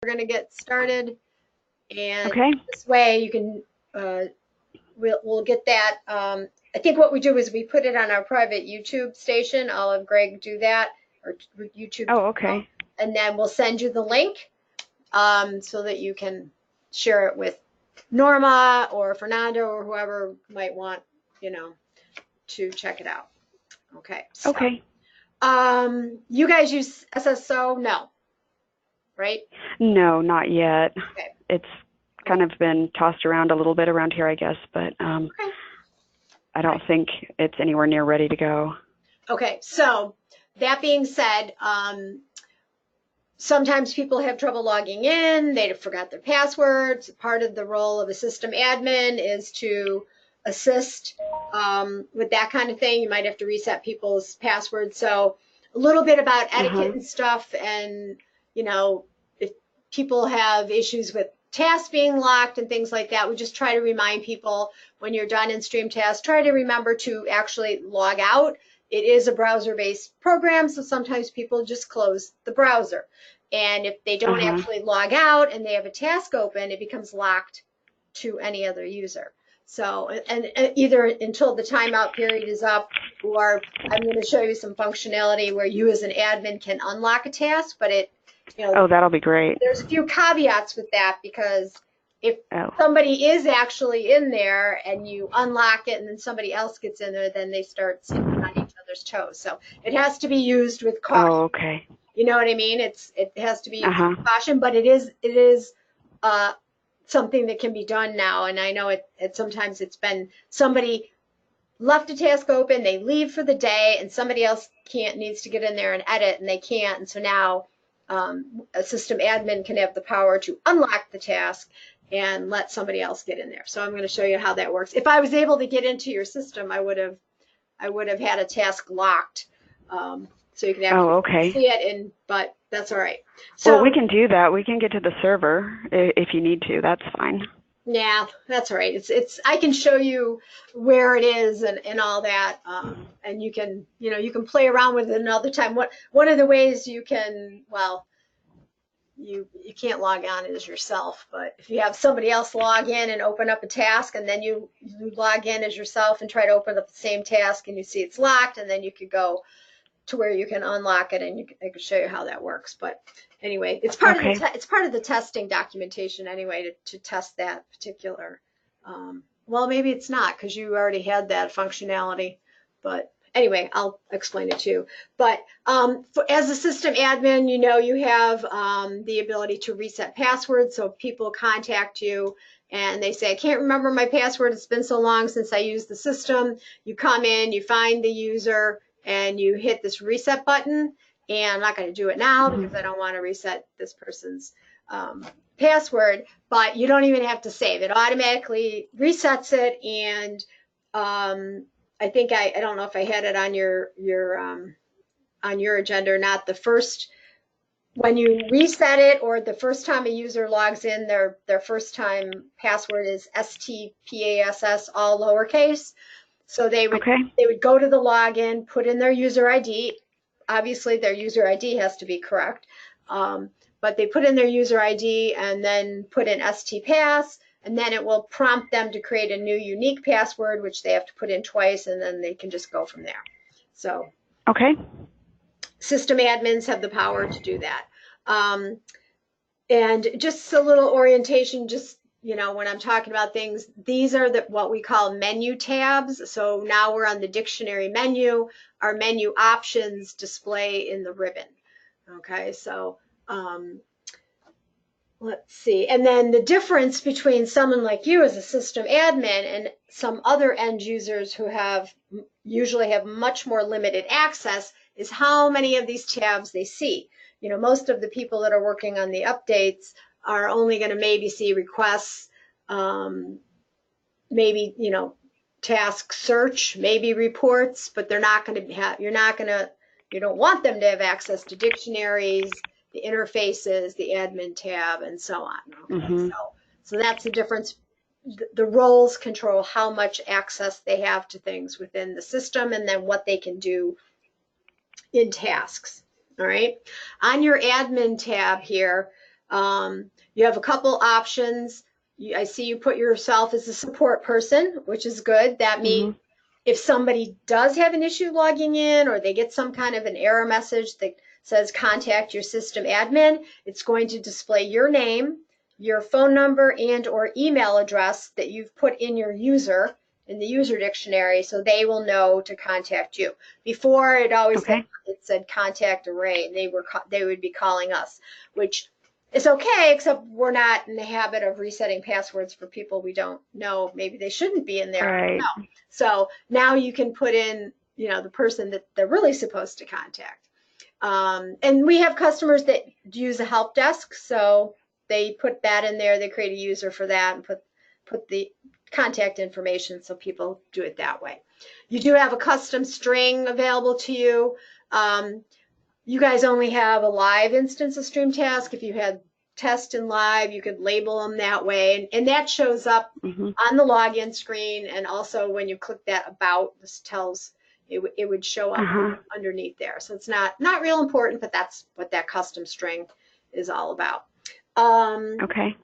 going to get started, and Okay. this way you can we'll get that. I think what we do is we put it on our private YouTube station. I'll have Greg do that, or YouTube Oh, channel, okay. and then we'll send you the link so that you can share it with Norma or Fernando or whoever might want, to check it out. Okay, so Okay. you guys use SSO? No, right? No, not yet. Okay. It's kind of been tossed around a little bit around here, I guess, but Okay. I don't think it's anywhere near ready to go. Okay. So that being said, sometimes people have trouble logging in. They forgot their passwords. Part of the role of a system admin is to assist with that kind of thing. You might have to reset people's passwords. So a little bit about Uh-huh. etiquette and stuff. And, if people have issues with tasks being locked and things like that, we just try to remind people when you're done in stream tasks, try to remember to actually log out. It is a browser-based program, so sometimes people just close the browser. And if they don't Uh-huh. actually log out and they have a task open, it becomes locked to any other user. So, and either until the timeout period is up, or I'm going to show you some functionality where you as an admin can unlock a task, but Oh, that'll be great. there's a few caveats with that, because if Oh. somebody is actually in there and you unlock it and then somebody else gets in there, then they start stepping on each other's toes. So it has to be used with caution. Oh, okay. You know what I mean? It has to be used Uh-huh. with caution, but it is uh, something that can be done now. And I know it sometimes it's been somebody left a task open, they leave for the day, and somebody else needs to get in there and edit, and they can't. And so now a system admin can have the power to unlock the task and let somebody else get in there. So I'm going to show you how that works. If I was able to get into your system, I would have had a task locked, so you can Oh, actually okay. see it. But that's all right. Well, we So can do that. We can get to the server if you need to. That's fine. yeah, that's all right. It's I can show you where it is and all that, and you can play around with it another time. One of the ways you can, well, you can't log on as yourself, but if you have somebody else log in and open up a task, and then you log in as yourself and try to open up the same task, and you see it's locked, and then you could go to where you can unlock it, and I can show you how that works. But anyway, it's part of Okay. it's part of the testing documentation anyway, to test that particular. Well, maybe it's not, because you already had that functionality, but anyway, I'll explain it to you. But as a system admin, you have the ability to reset passwords. So if people contact you and they say, I can't remember my password, it's been so long since I used the system. You come in, you find the user, and you hit this reset button. And I'm not going to do it now Hmm. because I don't want to reset this person's password, but you don't even have to save it. Automatically resets it. And I think I don't know if I had it on your agenda or not. The first When you reset it, or the first time a user logs in, their first time password is STPASS, all lowercase. So they would Okay. they would go to the login, put in their user ID. Obviously, their user ID has to be correct, but they put in their user ID and then put in STPass, and then it will prompt them to create a new unique password, which they have to put in twice, and then they can just go from there. So Okay. system admins have the power to do that. And just a little orientation, just when I'm talking about things, these are what we call menu tabs. So now we're on the dictionary menu. Our menu options display in the ribbon. Okay, so let's see. And then the difference between someone like you as a system admin and some other end users who usually have much more limited access is how many of these tabs they see. Most of the people that are working on the updates are only going to maybe see requests, maybe, task search, maybe reports, but they're not going to have, you don't want them to have access to dictionaries, the interfaces, the admin tab, and so on. Okay, Hmm. so that's the difference. The roles control how much access they have to things within the system, and then what they can do in tasks. All right. On your admin tab here, You have a couple options. I see you put yourself as a support person, which is good. That means Mhm. if somebody does have an issue logging in or they get some kind of an error message that says contact your system admin, it's going to display your name, your phone number, and or email address that you've put in your user in the user dictionary, so they will know to contact you. Before Okay. it said contact array, and they would be calling us, which is okay, except we're not in the habit of resetting passwords for people we don't know. Maybe they shouldn't be in there. I don't Right. know. So now you can put in, the person that they're really supposed to contact. And we have customers that use a help desk, so they put that in there. They create a user for that and put the contact information so people do it that way. You do have a custom string available to you. You guys only have a live instance of StreamTask. If you had test and live, you could label them that way. And that shows up Mhm. on the login screen. And also when you click that about, this tells it would show up Uh-huh. underneath there. So it's not real important, but that's what that custom string is all about. Um, Okay.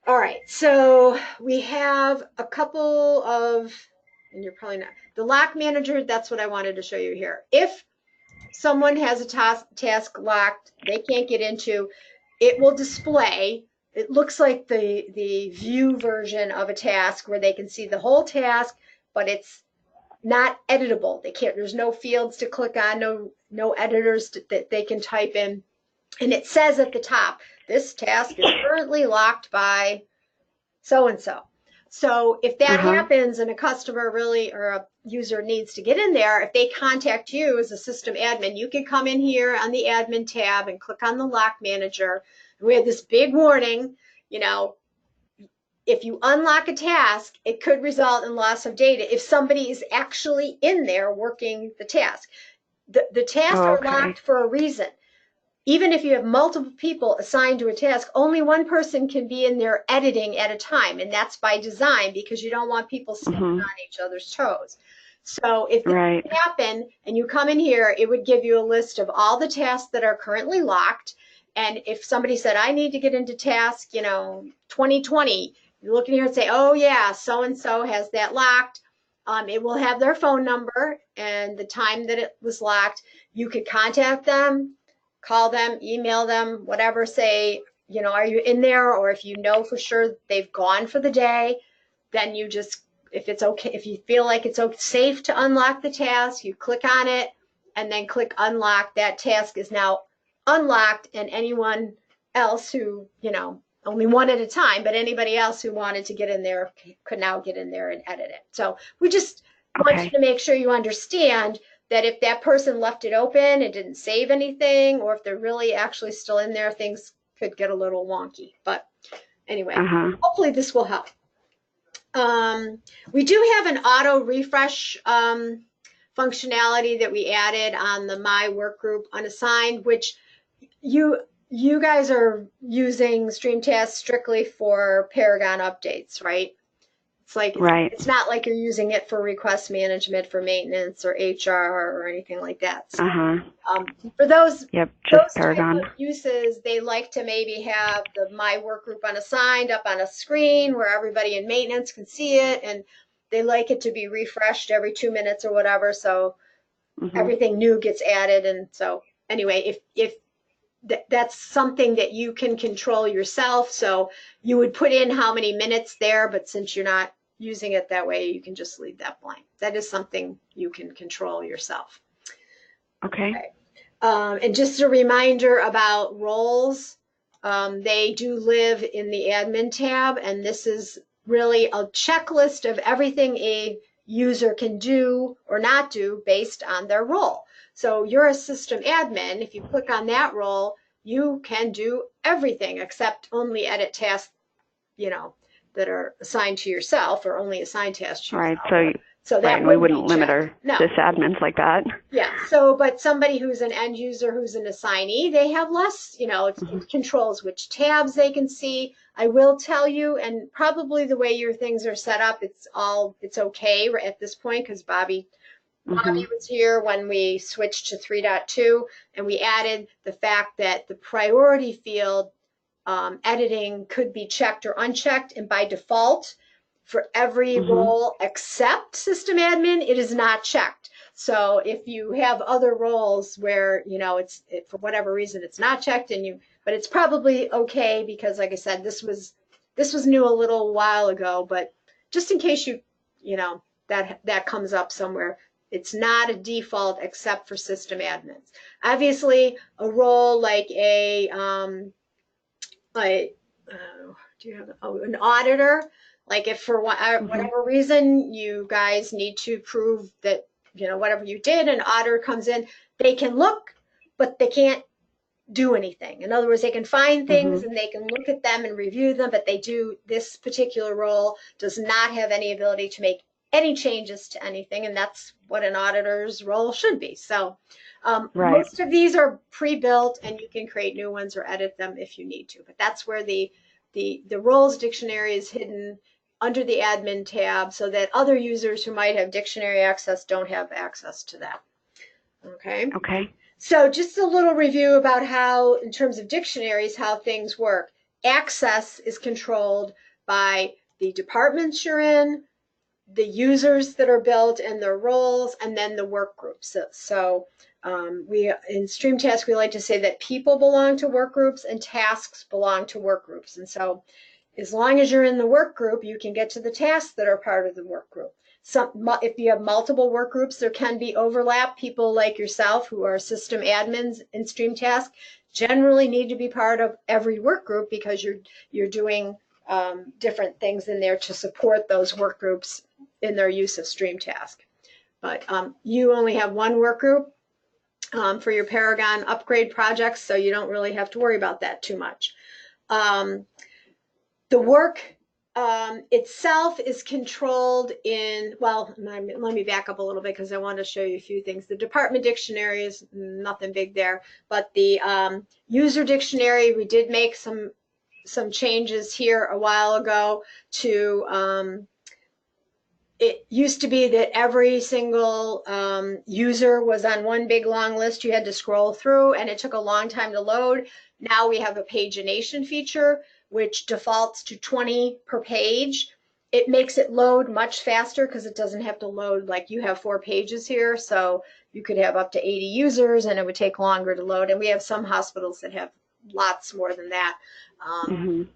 all right, so we have a couple of, and you're probably not, the lock manager, that's what I wanted to show you here. If someone has a task locked, they can't get into, it will display. It looks like the view version of a task where they can see the whole task, but it's not editable. They can't. There's no fields to click on, no editors that they can type in, and it says at the top, this task is currently locked by so and so. So if that Uh-huh. happens and a customer really or a user needs to get in there, if they contact you as a system admin, you can come in here on the admin tab and click on the lock manager. We have this big warning, you know, if you unlock a task, it could result in loss of data if somebody is actually in there working the task. The tasks Oh, are okay. locked for a reason. Even if you have multiple people assigned to a task, only one person can be in there editing at a time. And that's by design because you don't want people stepping Mhm. on each other's toes. So if this Right. happened and you come in here, it would give you a list of all the tasks that are currently locked. And if somebody said, I need to get into task, 2020, you look in here and say, oh yeah, so-and-so has that locked. It will have their phone number and the time that it was locked. You could contact them, call them, email them, whatever, say, are you in there? Or if you know for sure they've gone for the day, then you just, if it's okay, if you feel like it's safe to unlock the task, you click on it and then click unlock. That task is now unlocked, and anyone else who, only one at a time, but anybody else who wanted to get in there could now get in there and edit it. So we just want you Okay. to make sure you understand that if that person left it open and didn't save anything, or if they're really actually still in there, things could get a little wonky. But anyway, Uh-huh. hopefully this will help. We do have an auto refresh functionality that we added on the My Workgroup Unassigned, which you you guys are using StreamTask strictly for Paragon updates, right? It's like Right. it's not like you're using it for request management for maintenance or HR or anything like that. So, Uh-huh. for those Yep, just those type Paragon. of uses, they like to maybe have the My Workgroup Unassigned up on a screen where everybody in maintenance can see it, and they like it to be refreshed every 2 minutes or whatever, so Mhm. everything new gets added. And so anyway, if that's something that you can control yourself. So you would put in how many minutes there, but since you're not using it that way, you can just leave that blank. That is something you can control yourself. Okay. Okay. And just a reminder about roles. They do live in the admin tab, and this is really a checklist of everything a user can do or not do based on their role. So you're a system admin. If you click on that role, you can do everything except only edit tasks, you know, that are assigned to yourself or only assigned tasks to Right. yourself. So So right, that and we wouldn't wouldn't be limit checked. our No. sysadmins like that. Yeah. So, but somebody who's an end user, who's an assignee, they have less, Mhm. it controls which tabs they can see. I will tell you, and probably the way your things are set up, it's okay at this point because Bobby Mhm. was here when we switched to 3.2, and we added the fact that the priority field editing could be checked or unchecked, and by default, for every role except system admin, it is not checked. So if you have other roles where, for whatever reason it's not checked but it's probably okay because like I said, this was new a little while ago, but just in case that comes up somewhere, it's not a default except for system admins. Obviously, a role like do you have an auditor? Like if for whatever reason you guys need to prove that whatever you did, an auditor comes in, they can look, but they can't do anything. In other words, they can find things and they can look at them and review them, but this particular role does not have any ability to make any changes to anything, and that's what an auditor's role should be. So most of these are pre-built, and you can create new ones or edit them if you need to. But that's where the roles dictionary is hidden under the admin tab, so that other users who might have dictionary access don't have access to that. Okay. Okay. So just a little review about how, in terms of dictionaries, how things work. Access is controlled by the departments you're in, the users that are built and their roles, and then the work groups. So we in StreamTask, we like to say that people belong to work groups and tasks belong to work groups. And so as long as you're in the work group, you can get to the tasks that are part of the work group. If you have multiple work groups, there can be overlap. People like yourself who are system admins in StreamTask generally need to be part of every work group because you're doing different things in there to support those work groups in their use of StreamTask. But you only have one work group for your Paragon upgrade projects, so you don't really have to worry about that too much. The work itself is controlled let me back up a little bit because I want to show you a few things. The department dictionary is nothing big there, but the user dictionary, we did make some changes here a while ago to, it used to be that every single user was on one big long list you had to scroll through, and it took a long time to load. Now we have a pagination feature, which defaults to 20 per page. It makes it load much faster because it doesn't have to load, like you have 4 pages here, so you could have up to 80 users and it would take longer to load. And we have some hospitals that have lots more than that.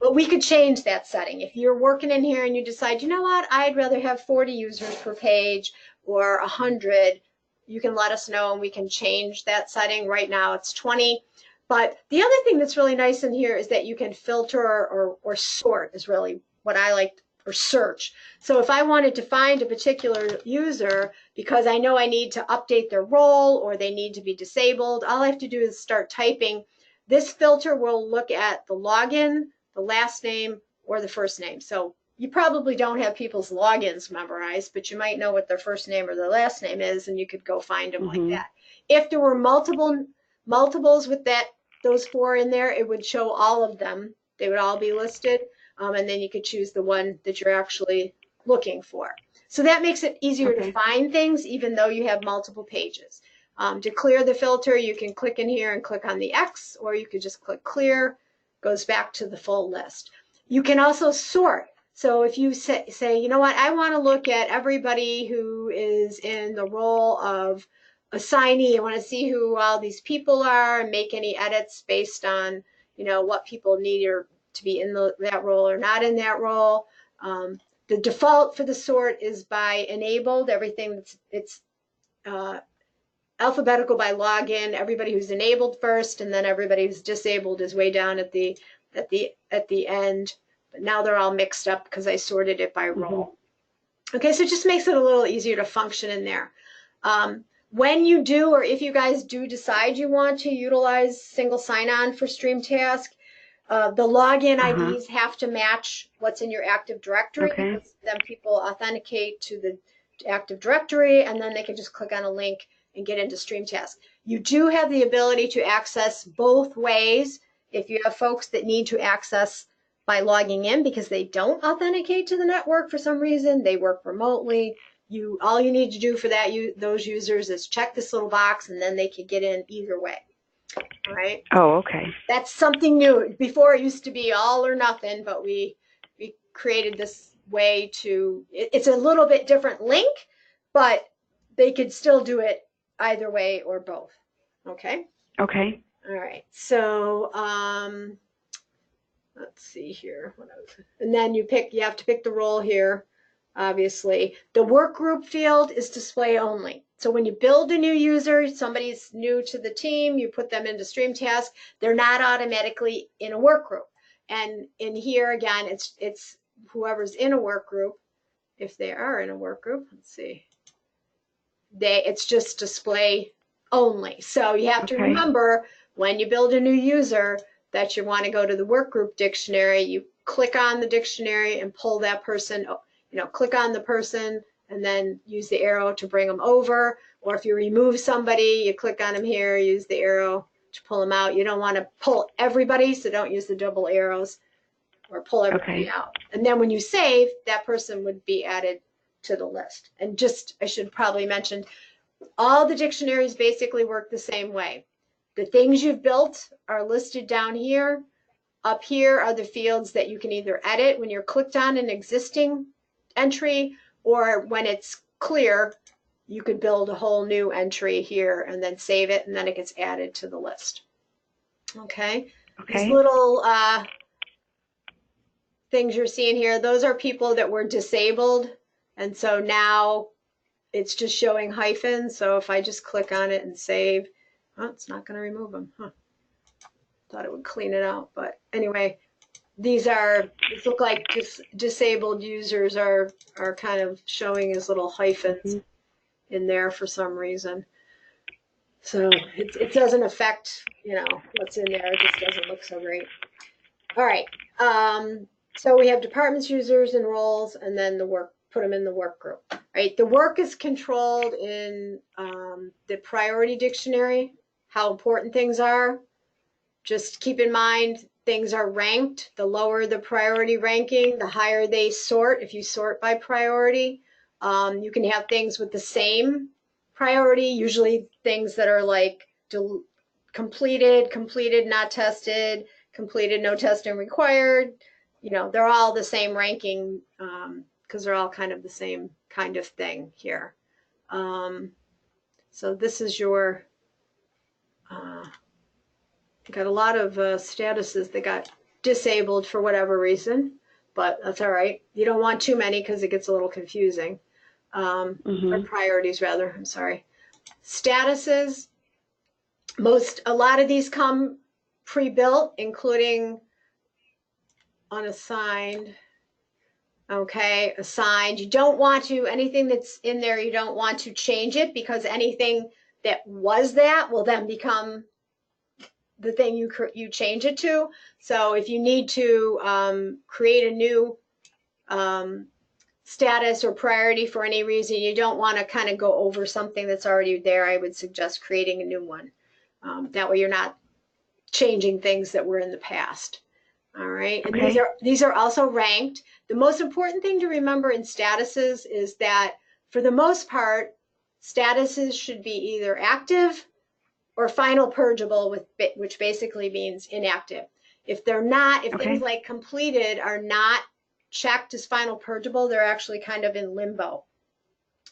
But we could change that setting. If you're working in here and you decide, you know what, I'd rather have 40 users per page or 100, you can let us know and we can change that setting. Right now it's 20. But the other thing that's really nice in here is that you can filter or sort is really what I like, or search. So if I wanted to find a particular user because I know I need to update their role or they need to be disabled, all I have to do is start typing. This filter will look at the login, the last name, or the first name. So you probably don't have people's logins memorized, but you might know what their first name or their last name is, and you could go find them like that. If there were multiples with those 4 in there, it would show all of them. They would all be listed, and then you could choose the one that you're actually looking for. So that makes it easier to find things, even though you have multiple pages. To clear the filter, you can click in here and click on the X, or you could just click clear, goes back to the full list. You can also sort. So if you say, you know what, I want to look at everybody who is in the role of assignee. I want to see who all these people are and make any edits based on, what people need to be in that role or not in that role. The default for the sort is by enabled. Everything it's alphabetical by login. Everybody who's enabled first, and then everybody who's disabled is way down at the end. But now they're all mixed up because I sorted it by role. Okay, so it just makes it a little easier to function in there. When you do, or if you guys do decide you want to utilize single sign-on for StreamTask, the login IDs have to match what's in your Active Directory, because then people authenticate to the Active Directory, and then they can just click on a link and get into StreamTask. You do have the ability to access both ways. If you have folks that need to access by logging in because they don't authenticate to the network for some reason, they work remotely, all you need to do for those users is check this little box, and then they can get in either way. All right. Oh, okay. That's something new. Before it used to be all or nothing, but we created this way to, it's a little bit different link, but they could still do it either way or both. Okay. Okay. All right. So let's see here. And then you have to pick the role here. Obviously, the work group field is display only. So when you build a new user, somebody's new to the team, you put them into Stream Task, they're not automatically in a work group. And in here again, it's whoever's in a work group. If they are in a work group, let's see, it's just display only. So you have to remember when you build a new user that you want to go to the work group dictionary. You click on the dictionary and pull that person, click on the person and then use the arrow to bring them over. Or if you remove somebody, you click on them here, use the arrow to pull them out. You don't want to pull everybody, so don't use the double arrows or pull everybody out. And then when you save, that person would be added to the list. And just, I should probably mention, all the dictionaries basically work the same way. The things you've built are listed down here. Up here are the fields that you can either edit when you're clicked on an existing entry, or when it's clear, you could build a whole new entry here and then save it, and then it gets added to the list. Okay. These little things you're seeing here, those are people that were disabled. And so now it's just showing hyphens. So if I just click on it and save, oh, it's not going to remove them. Thought it would clean it out. But anyway, these look like disabled users are kind of showing as little hyphens in there for some reason. So it doesn't affect, what's in there. It just doesn't look so great. All right. So we have departments, users, and roles, and then put them in the work group. Right. The work is controlled in the priority dictionary, how important things are. Just keep in mind, things are ranked. The lower the priority ranking, the higher they sort. If you sort by priority, you can have things with the same priority, usually things that are like completed, not tested, completed, no testing required. They're all the same ranking because they're all kind of the same kind of thing here. So this is your, got a lot of statuses that got disabled for whatever reason, but that's all right. You don't want too many because it gets a little confusing. Or priorities rather, I'm sorry. Statuses, a lot of these come pre-built, including unassigned. Okay, assigned. You don't want to, anything that's in there, you don't want to change it, because anything that was that will then become the thing you change it to. So if you need to create a new status or priority for any reason, you don't want to kind of go over something that's already there, I would suggest creating a new one. That way you're not changing things that were in the past. All right. And these are also ranked. The most important thing to remember in statuses is that for the most part, statuses should be either active or final purgeable, which basically means inactive. If they're not, if things like completed are not checked as final purgeable, they're actually kind of in limbo,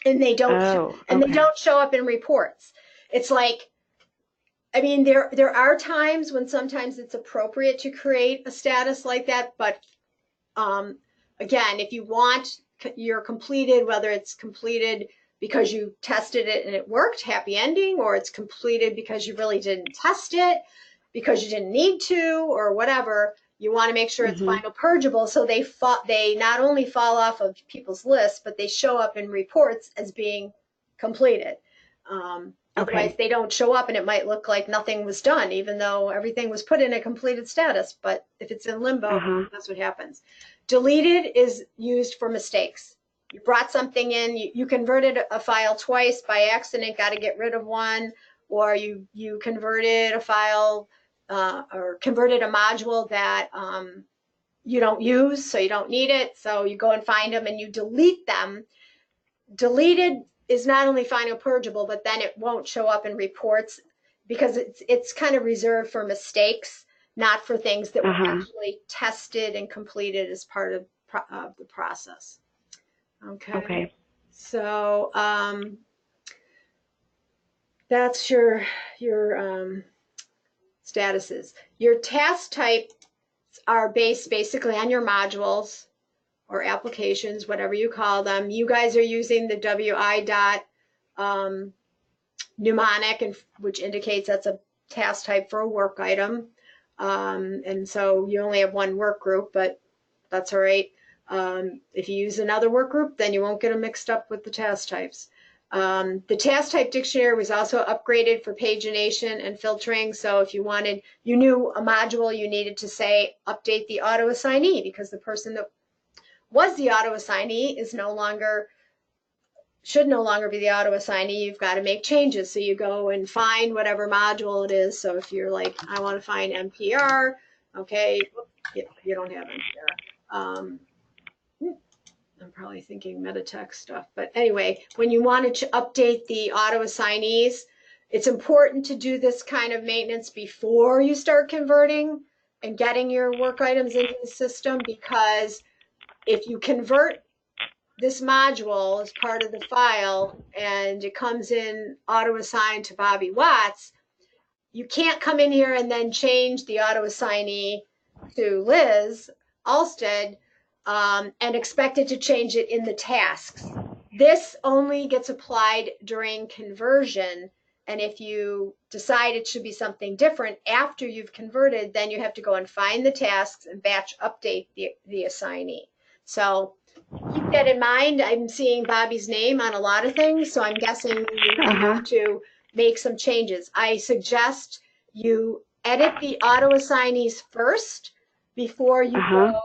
and they don't they don't show up in reports. It's like, I mean, there are times when sometimes it's appropriate to create a status like that, but again, if you want your completed, whether it's completed because you tested it and it worked, happy ending, or it's completed because you really didn't test it, because you didn't need to, or whatever, you want to make sure it's final purgeable, so they not only fall off of people's lists, but they show up in reports as being completed. Otherwise, they don't show up, and it might look like nothing was done, even though everything was put in a completed status. But if it's in limbo, that's what happens. Deleted is used for mistakes. You brought something in, you converted a file twice by accident, got to get rid of one, or you converted a file or converted a module that you don't use, so you don't need it. So you go and find them and you delete them. Deleted is not only final purgeable, but then it won't show up in reports. because it's kind of reserved for mistakes, not for things that were Uh-huh. actually tested and completed as part of the process. Okay. Okay. So that's your statuses. Your task type are based basically on your modules or applications, whatever you call them. You guys are using the WI dot mnemonic, and which indicates that's a task type for a work item. And so you only have one work group, but that's all right. If you use another work group, then you won't get them mixed up with the task types. The task type dictionary was also upgraded for pagination and filtering. So if you knew a module, you needed to say update the auto assignee, because the person that was the auto assignee should no longer be the auto assignee. You've got to make changes. So you go and find whatever module it is. So if you're like, I want to find NPR, okay, you don't have NPR. I'm probably thinking Meditech stuff. But anyway, when you want to update the auto assignees, it's important to do this kind of maintenance before you start converting and getting your work items into the system, because if you convert this module as part of the file and it comes in auto assigned to Bobby Watts, you can't come in here and then change the auto assignee to Liz Alstead and expect it to change it in the tasks. This only gets applied during conversion. And if you decide it should be something different after you've converted, then you have to go and find the tasks and batch update the assignee. So keep that in mind. I'm seeing Bobby's name on a lot of things, so I'm guessing you may have to make some changes. I suggest you edit the auto assignees first before you go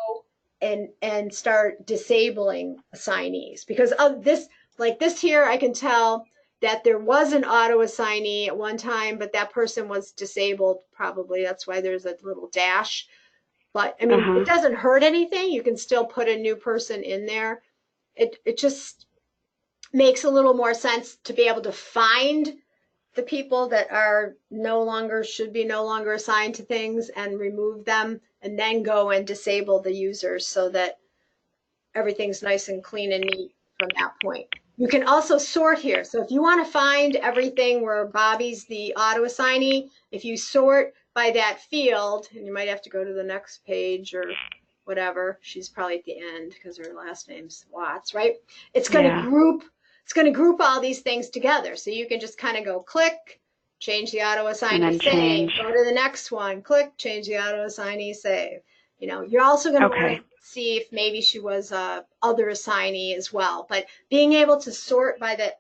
and start disabling assignees, because of this, like this here, I can tell that there was an auto assignee at one time, but that person was disabled probably. That's why there's a little dash. But I mean, it doesn't hurt anything. You can still put a new person in there. It just makes a little more sense to be able to find the people that should be no longer assigned to things and remove them, and then go and disable the users so that everything's nice and clean and neat from that point. You can also sort here. So if you want to find everything where Bobby's the auto assignee, if you sort by that field, and you might have to go to the next page or whatever, she's probably at the end because her last name's Watts, right? It's going to group all these things together. So you can just kind of go click, change the auto assignee, save, go to the next one, click, change the auto assignee, save. You're also going to want to see if maybe she was a other assignee as well. But being able to sort by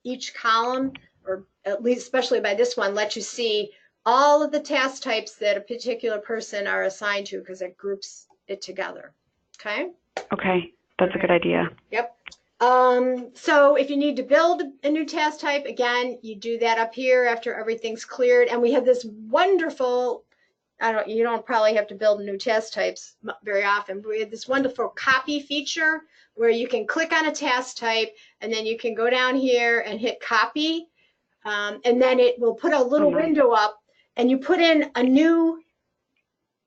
each column, or at least especially by this one, lets you see all of the task types that a particular person are assigned to, because it groups it together. Okay? Okay, that's a good idea. Yep. So if you need to build a new task type, again, you do that up here after everything's cleared. And we have this wonderful, you don't probably have to build new task types very often, but we have this wonderful copy feature where you can click on a task type and then you can go down here and hit copy. And then it will put a little window up, and you put in a new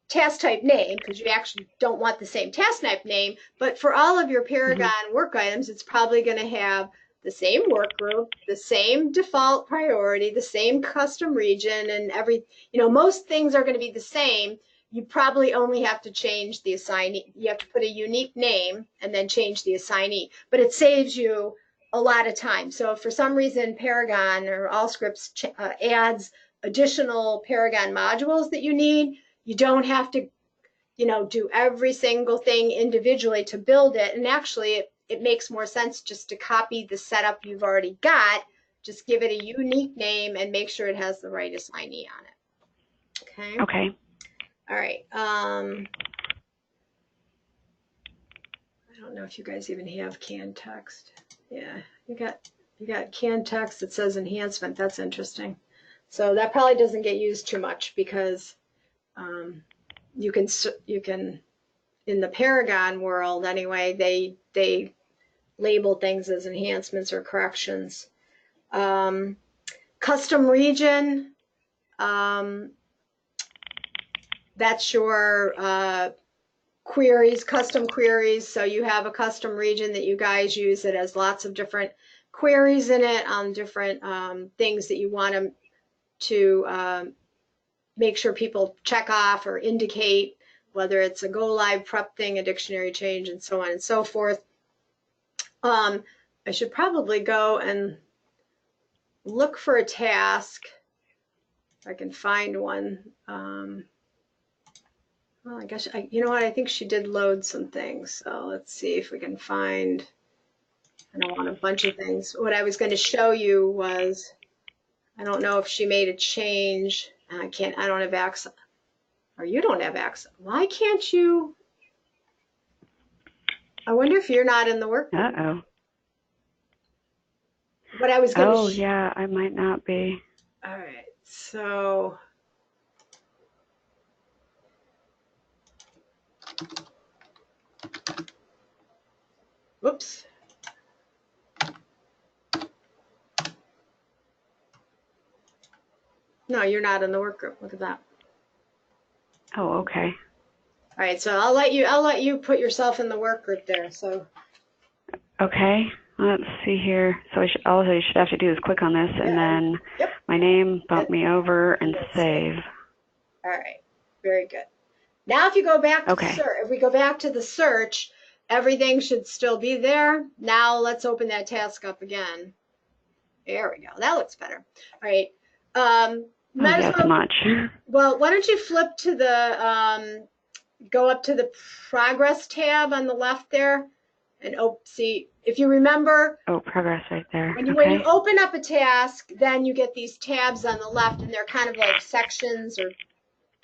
task type name, because you actually don't want the same task type name, but for all of your Paragon work items, it's probably going to have the same work group, the same default priority, the same custom region, and most things are going to be the same. You probably only have to change the assignee. You have to put a unique name and then change the assignee, but it saves you a lot of time. So if for some reason Paragon or Allscripts adds additional Paragon modules that you need, you don't have to, do every single thing individually to build it. And actually, it makes more sense just to copy the setup you've already got, just give it a unique name and make sure it has the right assignee on it. Okay? Okay. All right. I don't know if you guys even have canned text. Yeah, you got canned text that says enhancement. That's interesting. So that probably doesn't get used too much, because you can in the Paragon world anyway, they label things as enhancements or corrections. Custom region, That's your queries, custom queries. So you have a custom region that you guys use that has lots of different queries in it on different things that you want to make sure people check off or indicate, whether it's a go live prep thing, a dictionary change, and so on and so forth. I should probably go and look for a task. If I can find one. Well, I guess, you know what, I think she did load some things. So let's see if we can find, I don't want a bunch of things. What I was going to show you was, I don't know if she made a change. And I don't have access. Or you don't have access. Why can't you? I wonder if you're not in the work group. Uh-oh. What I was going to. Oh, yeah, I might not be. All right. So. Whoops. No, you're not in the work group. Look at that. Oh, okay. All right. So I'll let you put yourself in the work group there. So. Okay. Let's see here. So all you should have to do is click on this, and then Yep. my name, bump me over, and save. All right. Very good. Now, if you go back to if we go back to the search, everything should still be there. Now let's open that task up again. There we go. That looks better. All right. Yes, much. Well, why don't you flip to the go up to the progress tab on the left there, and see if you remember. Oh, progress right there. When you open up a task, then you get these tabs on the left, and they're kind of like sections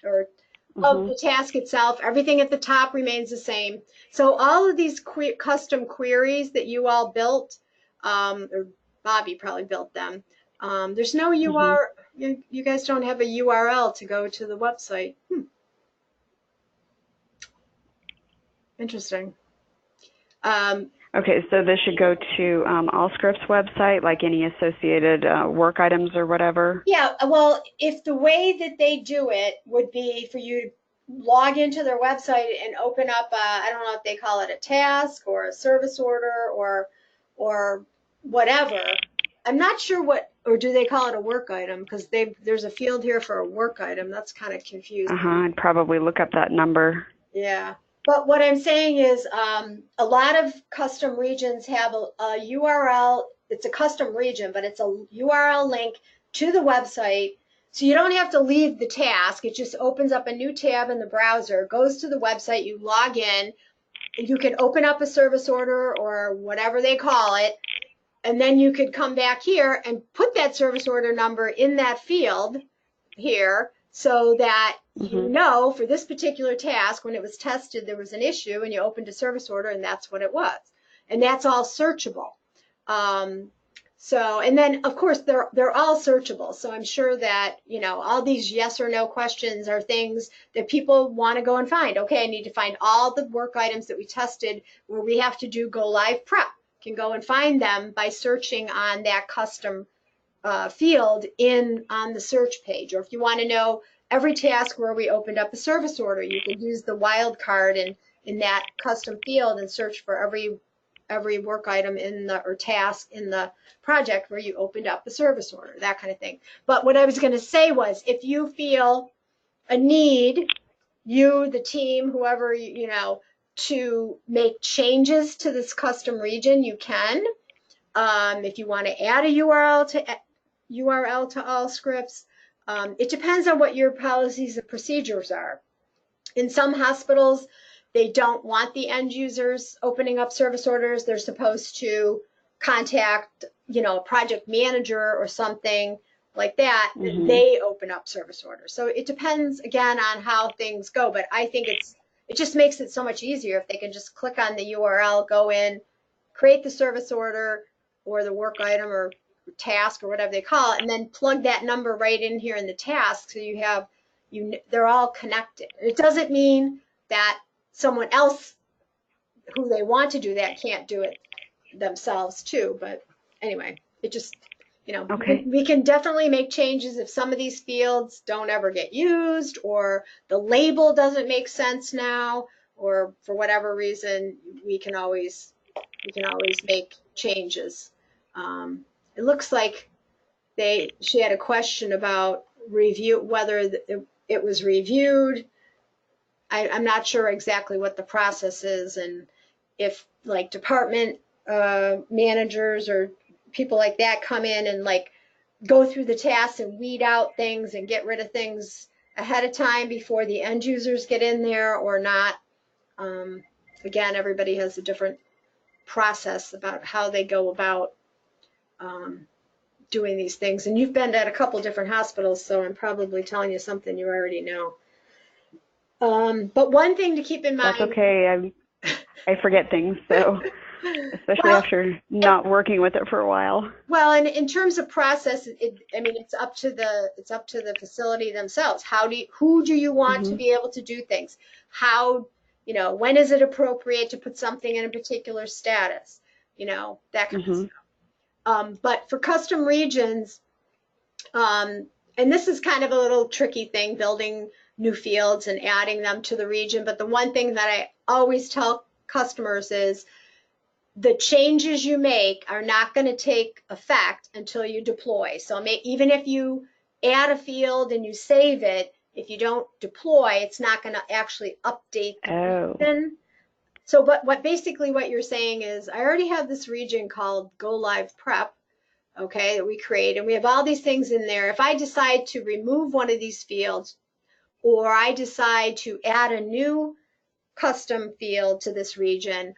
or of the task itself. Everything at the top remains the same. So all of these custom queries that you all built, or Bobby probably built them. There's no URL. You guys don't have a URL to go to the website. Interesting. Okay, so this should go to Allscripts website, like any associated work items or whatever? Yeah, well, if the way that they do it would be for you to log into their website and open up I don't know if they call it a task or a service order or whatever. I'm not sure or do they call it a work item? Because there's a field here for a work item. That's kind of confusing. I'd probably look up that number. Yeah. But what I'm saying is a lot of custom regions have a URL. It's a custom region, but it's a URL link to the website. So you don't have to leave the task. It just opens up a new tab in the browser, goes to the website, you log in, you can open up a service order or whatever they call it, and then you could come back here and put that service order number in that field here, so that you know for this particular task, when it was tested, there was an issue and you opened a service order and that's what it was. And that's all searchable. And then of course they're all searchable. So I'm sure that, all these yes or no questions are things that people want to go and find. Okay, I need to find all the work items that we tested where we have to do go live prep. Can go and find them by searching on that custom field on the search page. Or if you want to know every task where we opened up a service order, you could use the wildcard in that custom field and search for every work item or task in the project where you opened up a service order, that kind of thing. But what I was going to say was, if you feel a need, the team, whoever, to make changes to this custom region, you can. If you want to add a URL to Allscripts, it depends on what your policies and procedures are. In some hospitals, they don't want the end users opening up service orders. They're supposed to contact, a project manager or something like that. They open up service orders. So it depends, again, on how things go. But I think it just makes it so much easier if they can just click on the URL, go in, create the service order or the work item or task or whatever they call it, and then plug that number right in here in the task, so they're all connected. It doesn't mean that someone else who they want to do that can't do it themselves too, but anyway, Okay. we can definitely make changes if some of these fields don't ever get used, or the label doesn't make sense now, or for whatever reason, we can always make changes. It looks like she had a question about whether it was reviewed. I'm not sure exactly what the process is, and if like department managers or people like that come in and like go through the tasks and weed out things and get rid of things ahead of time before the end users get in there or not. Um, Again, everybody has a different process about how they go about um, doing these things. And you've been at a couple different hospitals, so I'm probably telling you something you already know. But one thing to keep in That's mind. okay. I forget things, so especially Well, after not working with it for a while. well, and in terms of process, I mean, it's up to the facility themselves. Who do you want to Mhm. be able to do things? How, when is it appropriate to put something in a particular status? That kind of Mhm. stuff. But for custom regions, and this is kind of a little tricky thing, building new fields and adding them to the region. But the one thing that I always tell customers is the changes you make are not going to take effect until you deploy. So even if you add a field and you save it, if you don't deploy, it's not going to actually update the Oh. region. So, but what you're saying is, I already have this region called Go Live Prep, okay, that we create, and we have all these things in there. If I decide to remove one of these fields, or I decide to add a new custom field to this region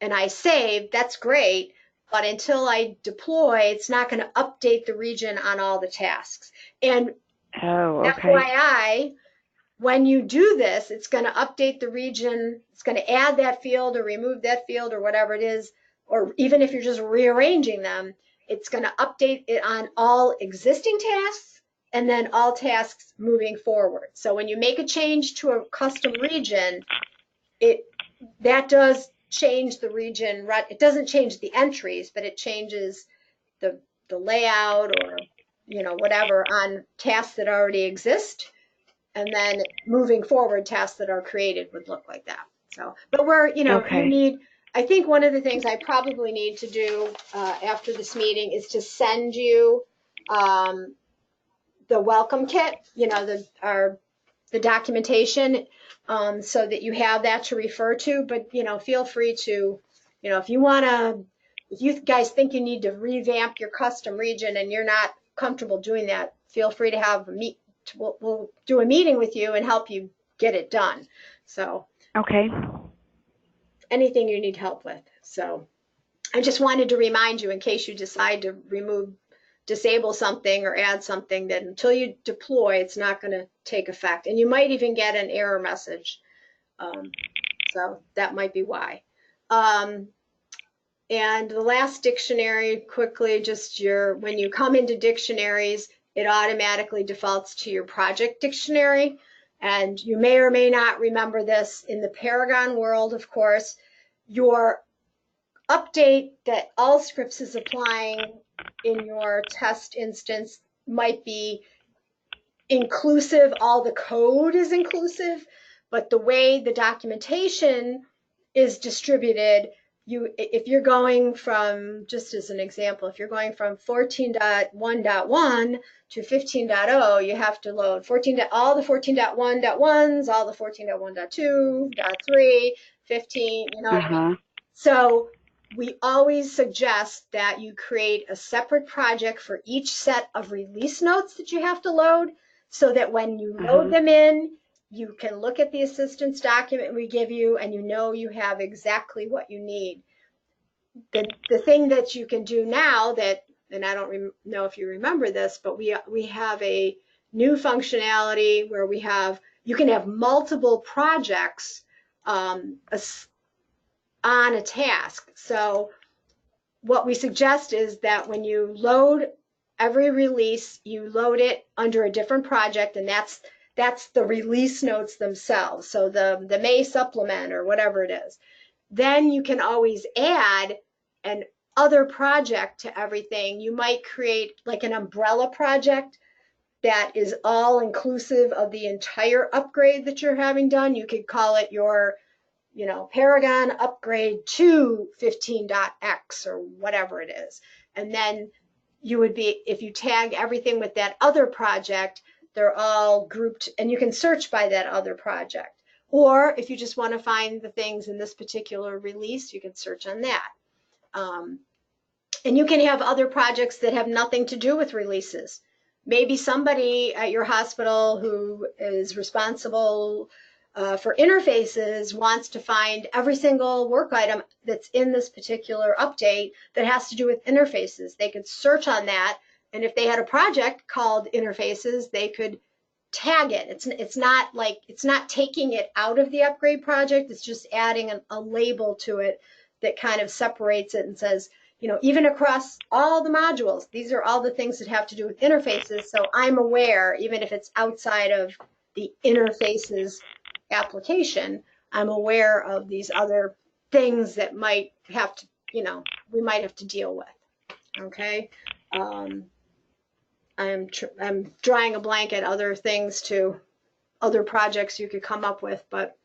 and I save, that's great. But until I deploy, it's not going to update the region on all the tasks. And Oh, okay. FYI, when you do this, it's going to update the region. It's going to add that field or remove that field or whatever it is. Or even if you're just rearranging them, it's going to update it on all existing tasks and then all tasks moving forward. So when you make a change to a custom region, it that does change the region. It doesn't change the entries, but it changes the layout or whatever on tasks that already exist, and then moving forward, tasks that are created would look like that. So, but you Okay. need. I think one of the things I probably need to do after this meeting is to send you um, the welcome kit. The documentation, so that you have that to refer to. But feel free to, if you want to, if you guys think you need to revamp your custom region and you're not comfortable doing that, feel free to have a meet. We'll do a meeting with you and help you get it done. So Okay. anything you need help with. So I just wanted to remind you, in case you decide to disable something or add something, that until you deploy, it's not going to take effect. And you might even get an error message. So that might be why. Um, and the last dictionary, quickly, when you come into dictionaries, it automatically defaults to your project dictionary. And you may or may not remember this in the Paragon world, of course, your update that Allscripts is applying in your test instance might be inclusive, all the code is inclusive, but the way the documentation is distributed, if you're going from, just as an example, if you're going from 14.1.1 to 15.0, you have to load all the 14.1.1s, all the 14.1.2.3, 15, Uh-huh. so we always suggest that you create a separate project for each set of release notes that you have to load, so that when you load Uh-huh. them in, you can look at the assistance document we give you and you have exactly what you need. The thing that you can do now, and I don't know if you remember this, but we have a new functionality where you can have multiple projects um, on a task. So what we suggest is that when you load every release, you load it under a different project, and that's the release notes themselves. So the May supplement or whatever it is. Then you can always add an other project to everything, you might create like an umbrella project that is all inclusive of the entire upgrade that you're having done. You could call it your, Paragon upgrade to 15.x or whatever it is. And then you would be, if you tag everything with that other project, they're all grouped and you can search by that other project. Or if you just want to find the things in this particular release, you can search on that. And you can have other projects that have nothing to do with releases. Maybe somebody at your hospital who is responsible for interfaces wants to find every single work item that's in this particular update that has to do with interfaces. They could search on that, and if they had a project called interfaces, they could tag it. It's not taking it out of the upgrade project. It's just adding a label to it that kind of separates it and says, even across all the modules, these are all the things that have to do with interfaces. So I'm aware, even if it's outside of the interfaces application, I'm aware of these other things that might have to, we might have to deal with. Okay. I'm drawing a blank at other things other projects you could come up with, but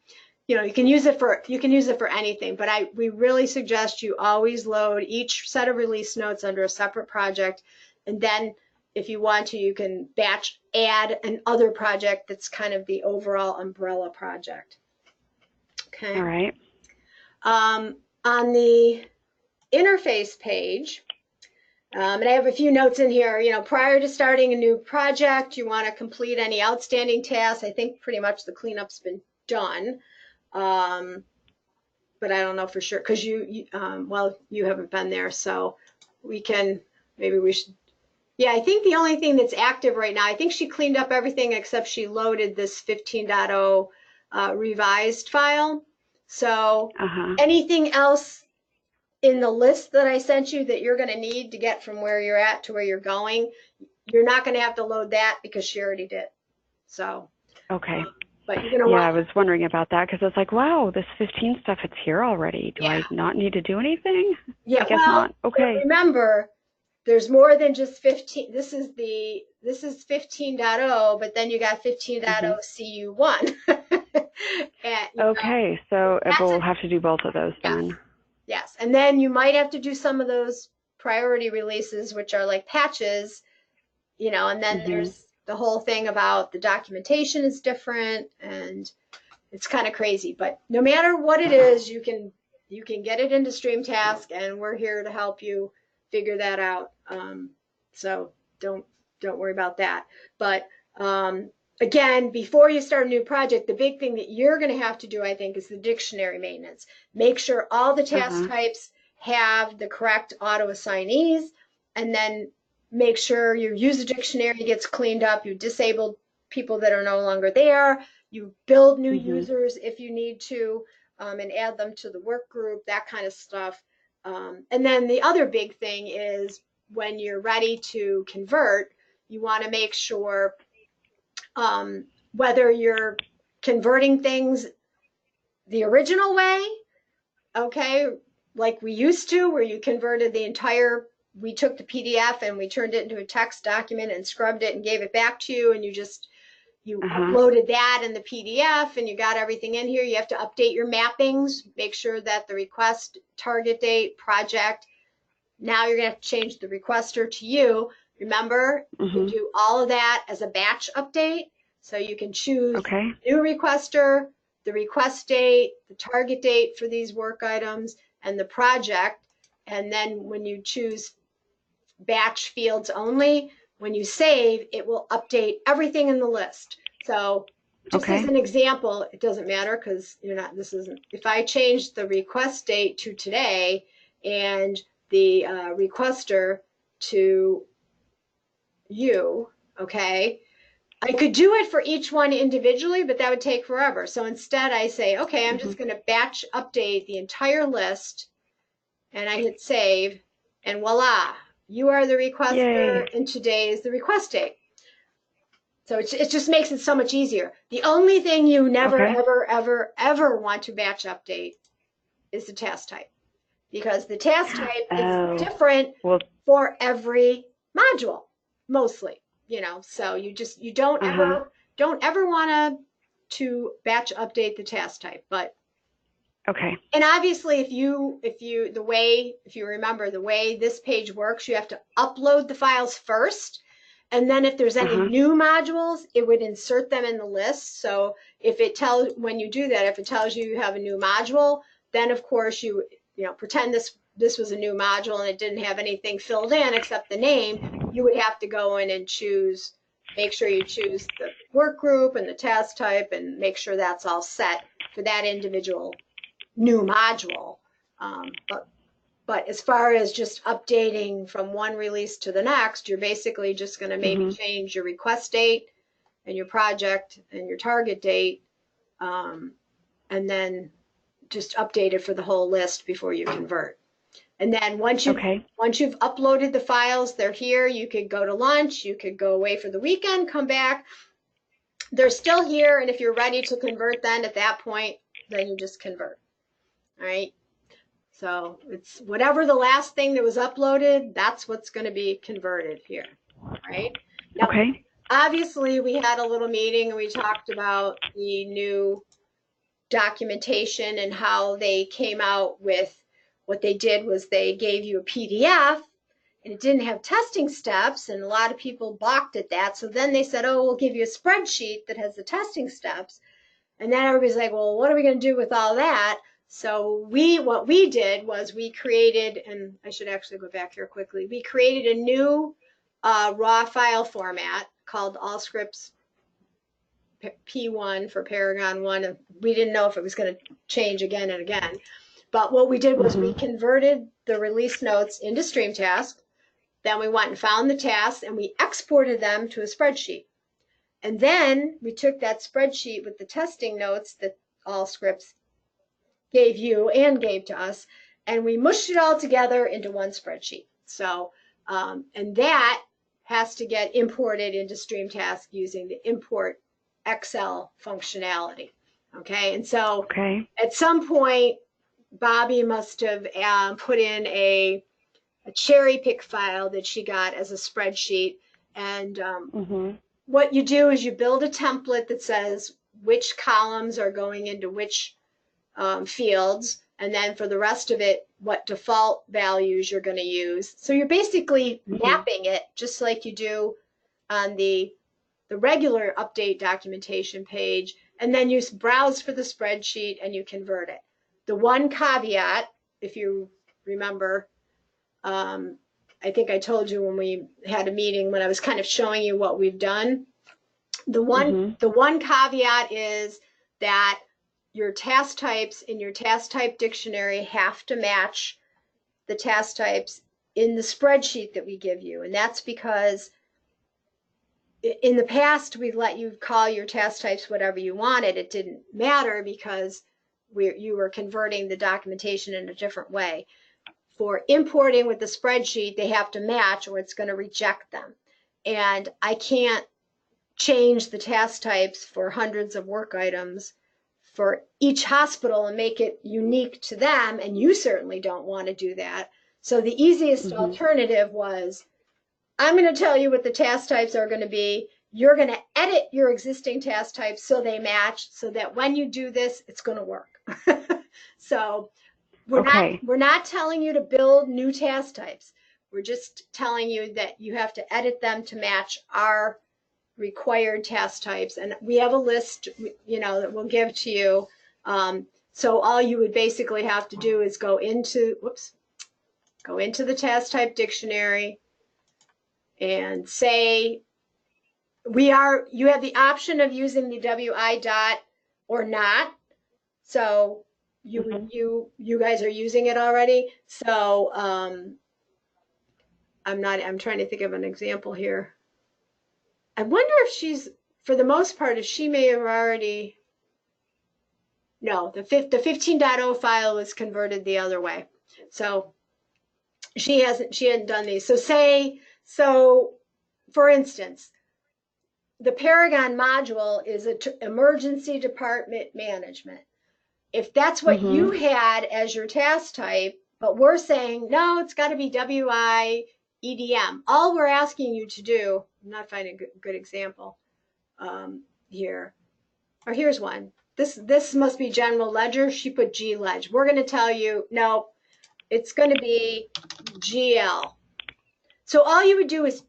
you can use it for anything, but we really suggest you always load each set of release notes under a separate project. And then if you want to, you can batch add an other project that's kind of the overall umbrella project. Okay. All right. On the interface page, and I have a few notes in here, prior to starting a new project, you want to complete any outstanding tasks. I think pretty much the cleanup's been done. But I don't know for sure because you haven't been there, so maybe we should. Yeah, I think the only thing that's active right now, I think she cleaned up everything except she loaded this 15.0 revised file. So anything else in the list that I sent you that you're going to need to get from where you're at to where you're going, you're not going to have to load that because she already did. So. Okay. But you're gonna I was wondering about that because I was like, wow, this 15 stuff, it's here already. Do I not need to do anything? Yeah, I guess not. Okay. Remember, there's more than just 15. This is 15.0, but then you got 15.0 CU1. Okay, so we'll have to do both of those then. Yes, and then you might have to do some of those priority releases, which are like patches, and then there's the whole thing about the documentation is different and it's kind of crazy, but no matter what it is, you can get it into StreamTask and we're here to help you figure that out. So don't worry about that. But again, before you start a new project, the big thing that you're going to have to do, I think, is the dictionary maintenance. Make sure all the task types have the correct auto assignees, and then make sure your user dictionary gets cleaned up. You disable people that are no longer there. You build new users if you need to, and add them to the work group, that kind of stuff. And then the other big thing is when you're ready to convert, you want to make sure whether you're converting things the original way, okay, like we used to, where you converted we took the PDF and we turned it into a text document and scrubbed it and gave it back to you, and you uploaded that in the PDF and you got everything in here. You have to update your mappings, make sure that the request, target date, project, now you're going to have to change the requester to you. Remember, you can do all of that as a batch update. So you can choose new requester, the request date, the target date for these work items, and the project. And then when you choose batch fields only, when you save, it will update everything in the list. So just as an example, it doesn't matter because if I change the request date to today and the requester to you, okay, I could do it for each one individually, but that would take forever. So instead I say, okay, I'm just going to batch update the entire list, and I hit save, and voila, you are the requester, and today is the request date. So it just makes it so much easier. The only thing you never, ever, ever, ever want to batch update is the task type. because the task type is Oh, different well, for every module, mostly, so you uh-huh. don't ever want to batch update the task type, but Okay. and obviously if you remember the way this page works, you have to upload the files first. And then if there's any Uh-huh. new modules, it would insert them in the list. So when you do that, if it tells you you have a new module, then of course pretend this was a new module and it didn't have anything filled in except the name, you would have to go in and make sure you choose the work group and the task type and make sure that's all set for that individual new module. But as far as just updating from one release to the next, you're basically just going to maybe Mhm. change your request date and your project and your target date, um, and then just update it for the whole list before you convert. And then Okay. once you've uploaded the files, they're here. You could go to lunch. You could go away for the weekend, come back. They're still here, and if you're ready to convert, then at that point, then you just convert. All right. So it's whatever the last thing that was uploaded, that's what's going to be converted here, right? Now, Okay. obviously, we had a little meeting and we talked about the new documentation and how they came out with what they did was they gave you a PDF and it didn't have testing steps, and a lot of people balked at that. So then they said, oh, we'll give you a spreadsheet that has the testing steps. And then everybody's like, well, what are we going to do with all that? So what we did was we created, and I should actually go back here quickly. We created a new raw file format called Allscripts P1 for Paragon 1. We didn't know if it was going to change again and again. But what we did was we Mhm. converted the release notes into StreamTask. Then we went and found the tasks and we exported them to a spreadsheet. And then we took that spreadsheet with the testing notes that Allscripts gave you and gave to us, and we mushed it all together into one spreadsheet. So, and that has to get imported into StreamTask using the import Excel functionality. Okay, and so Okay. at some point, Bobby must have put in a cherry pick file that she got as a spreadsheet. And Mhm. what you do is you build a template that says which columns are going into which fields, and then for the rest of it, what default values you're going to use. So you're basically Mhm. mapping it just like you do on the regular update documentation page, and then you browse for the spreadsheet and you convert it. The one caveat, if you remember, um, I think I told you when we had a meeting when I was kind of showing you what we've done. Mhm. The one caveat is that your task types in your task type dictionary have to match the task types in the spreadsheet that we give you. And that's because in the past, we let you call your task types whatever you wanted. It didn't matter because you were converting the documentation in a different way. For importing with the spreadsheet, they have to match or it's going to reject them. And I can't change the task types for hundreds of work items for each hospital and make it unique to them. And you certainly don't want to do that. So the easiest Mhm. alternative was I'm going to tell you what the task types are going to be. You're going to edit your existing task types so they match so that when you do this, it's going to work. So Okay. we're not telling you to build new task types. We're just telling you that you have to edit them to match our required task types. And we have a list, that we'll give to you. So all you would basically have to do is go into the task type dictionary and say, you have the option of using the WI dot or not. So Mhm. you guys are using it already. So I'm trying to think of an example here. I wonder if for the most part, if she may have already, no, the 15.0 file was converted the other way. So she hadn't done these. So for instance, the Paragon module is emergency department management. If that's what you Mhm. had as your task type, But we're saying, no, it's got to be WIEDM. All we're asking you to do, I'm not finding a good example here. Or here's one. This must be general ledger. She put G ledge. We're going to tell you, no, it's going to be GL. So all you would do is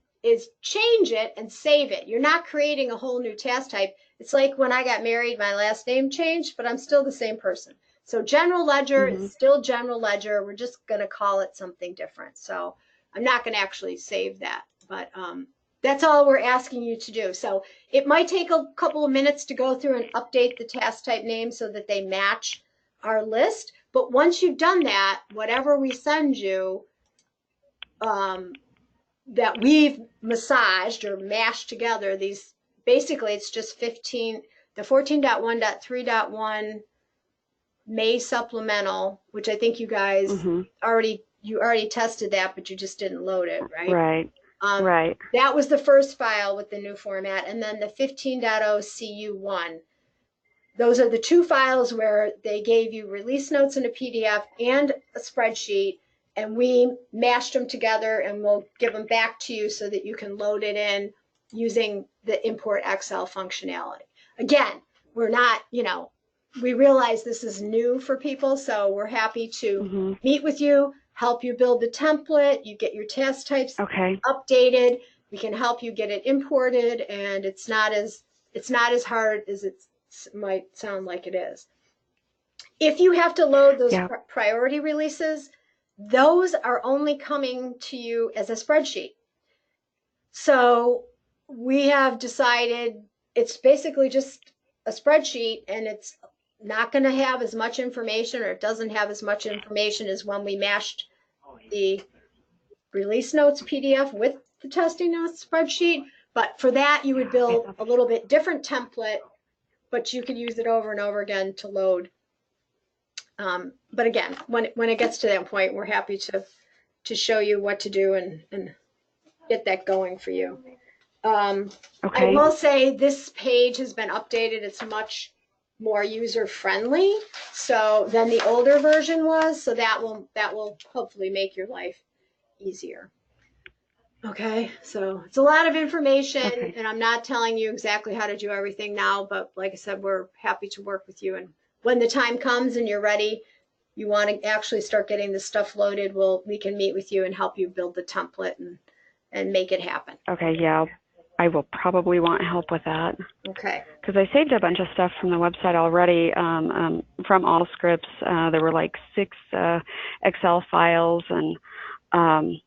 change it and save it. You're not creating a whole new task type. It's like when I got married, my last name changed, but I'm still the same person. So general ledger is still general ledger. We're just going to call it something different. So I'm not going to actually save that, but that's all we're asking you to do. So it might take a couple of minutes to go through and update the task type names so that they match our list. But once you've done that, whatever we send you, that we've massaged or mashed together, these basically it's just 15, the 14.1.3.1 May supplemental, which I think you guys already tested that, but you just didn't load it, right? Right. Right. That was the first file with the new format, and then the 15.0 CU1. Those are the two files where they gave you release notes in a PDF and a spreadsheet, and we mashed them together, and we'll give them back to you so that you can load it in using the import Excel functionality. Again, we're not, we realize this is new for people, so we're happy to meet with you, help you build the template, you get your task types updated, we can help you get it imported, and it's not as hard as it might sound like it is. If you have to load those priority releases, those are only coming to you as a spreadsheet. So we have decided it's basically just a spreadsheet, and it's not going to have as much information, or it doesn't have as much information as when we mashed the release notes PDF with the testing notes spreadsheet. But for that, you would build a little bit different template, but you could use it over and over again to load. But again, when it gets to that point, we're happy to show you what to do and get that going for you. I will say this page has been updated. It's much more user friendly than the older version was. So that will hopefully make your life easier. Okay, so it's a lot of information, and I'm not telling you exactly how to do everything now, but like I said, we're happy to work with you. And when the time comes and you're ready, you want to actually start getting the stuff loaded, we can meet with you and help you build the template and make it happen. Okay, yeah. I will probably want help with that. Okay. Because I saved a bunch of stuff from the website already from Allscripts. There were like 6 Excel files, and I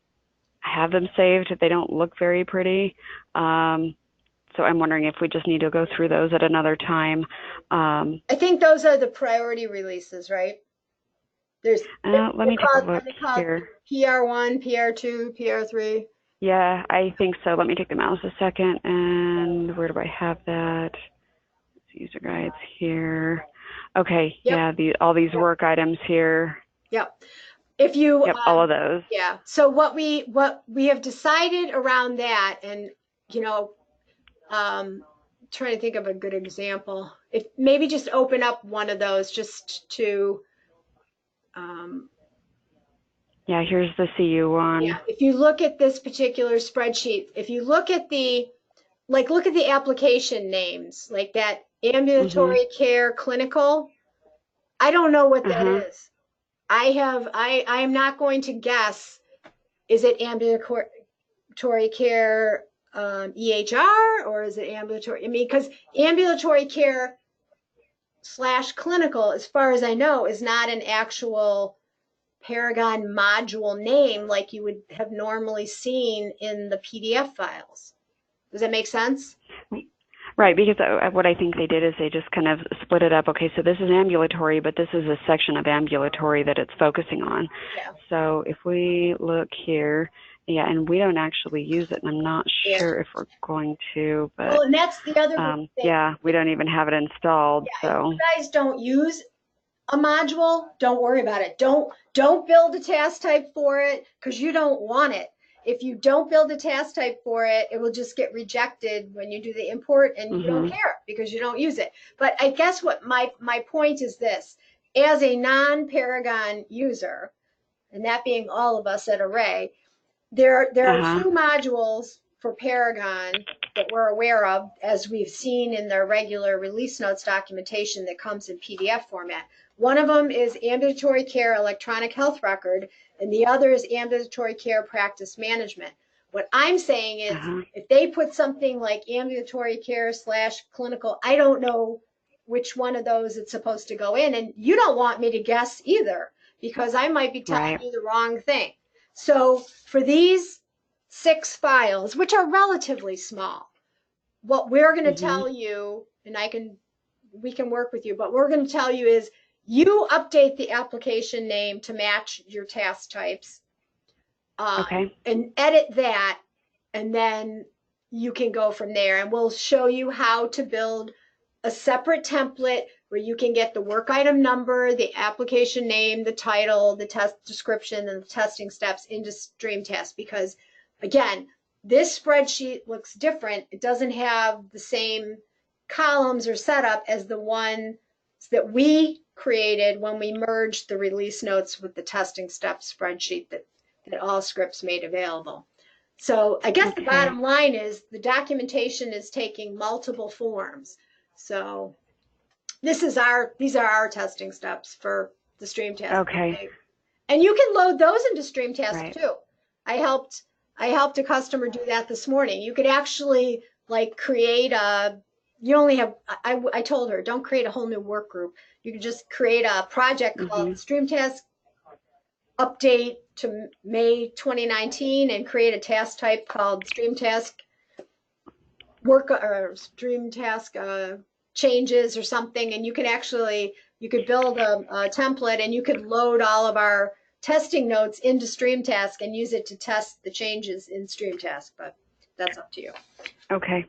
have them saved. They don't look very pretty. So I'm wondering if we just need to go through those at another time. I think those are the priority releases, right? Let me take a look here. PR1, PR2, PR3. Yeah, I think so. Let me take the mouse a second. And where do I have that? User guides here. Okay, yeah, all these work items here. Yep. If you all of those. Yeah. So what we have decided around that, and trying to think of a good example. If maybe just open up one of those just to here's the CU one. Yeah, if you look at this particular spreadsheet, if you look at the application names, like that ambulatory care clinical, I don't know what that is. I am not going to guess, is it ambulatory care EHR, or is it ambulatory? I mean, because ambulatory care / clinical, as far as I know, is not an actual Paragon module name like you would have normally seen in the PDF files. Does that make sense? Right, because what I think they did is they just kind of split it up. Okay, so this is ambulatory, but this is a section of ambulatory that it's focusing on. Yeah. So if we look here, and we don't actually use it, and I'm not sure if we're going to, but well, and that's the other thing. Yeah, we don't even have it installed. So if you guys don't use a module, don't worry about it. Don't build a task type for it because you don't want it. If you don't build a task type for it, it will just get rejected when you do the import, and you don't care because you don't use it. But I guess what my point is this: as a non-Paragon user, and that being all of us at Array, there are Uh-huh. two modules for Paragon that we're aware of, as we've seen in their regular release notes documentation that comes in PDF format. One of them is ambulatory care electronic health record, and the other is ambulatory care practice management. What I'm saying is, Uh-huh. if they put something like ambulatory care / clinical, I don't know which one of those it's supposed to go in, and you don't want me to guess either, because I might be telling Right. you the wrong thing. So for these 6 files, which are relatively small, what we're going to Mhm. tell you, and we can work with you, but we're going to tell you is you update the application name to match your task types, Okay. and edit that, and then you can go from there. And we'll show you how to build a separate template where you can get the work item number, the application name, the title, the test description, and the testing steps into StreamTest. Because again, this spreadsheet looks different. It doesn't have the same columns or setup as the one that we created when we merged the release notes with the testing steps spreadsheet that Allscripts made available. So I guess the Okay. bottom line is the documentation is taking multiple forms. So these are our testing steps for the StreamTask Okay. update. And you can load those into StreamTask Right. too. I helped I helped a customer do that this morning. You could actually like create a you only have I told her don't create a whole new work group. You could just create a project called Mhm. StreamTask update to May 2019 and create a task type called StreamTask work or StreamTask changes or something, and you can actually you could build a template and you could load all of our testing notes into StreamTask and use it to test the changes in StreamTask. But that's up to you. Okay.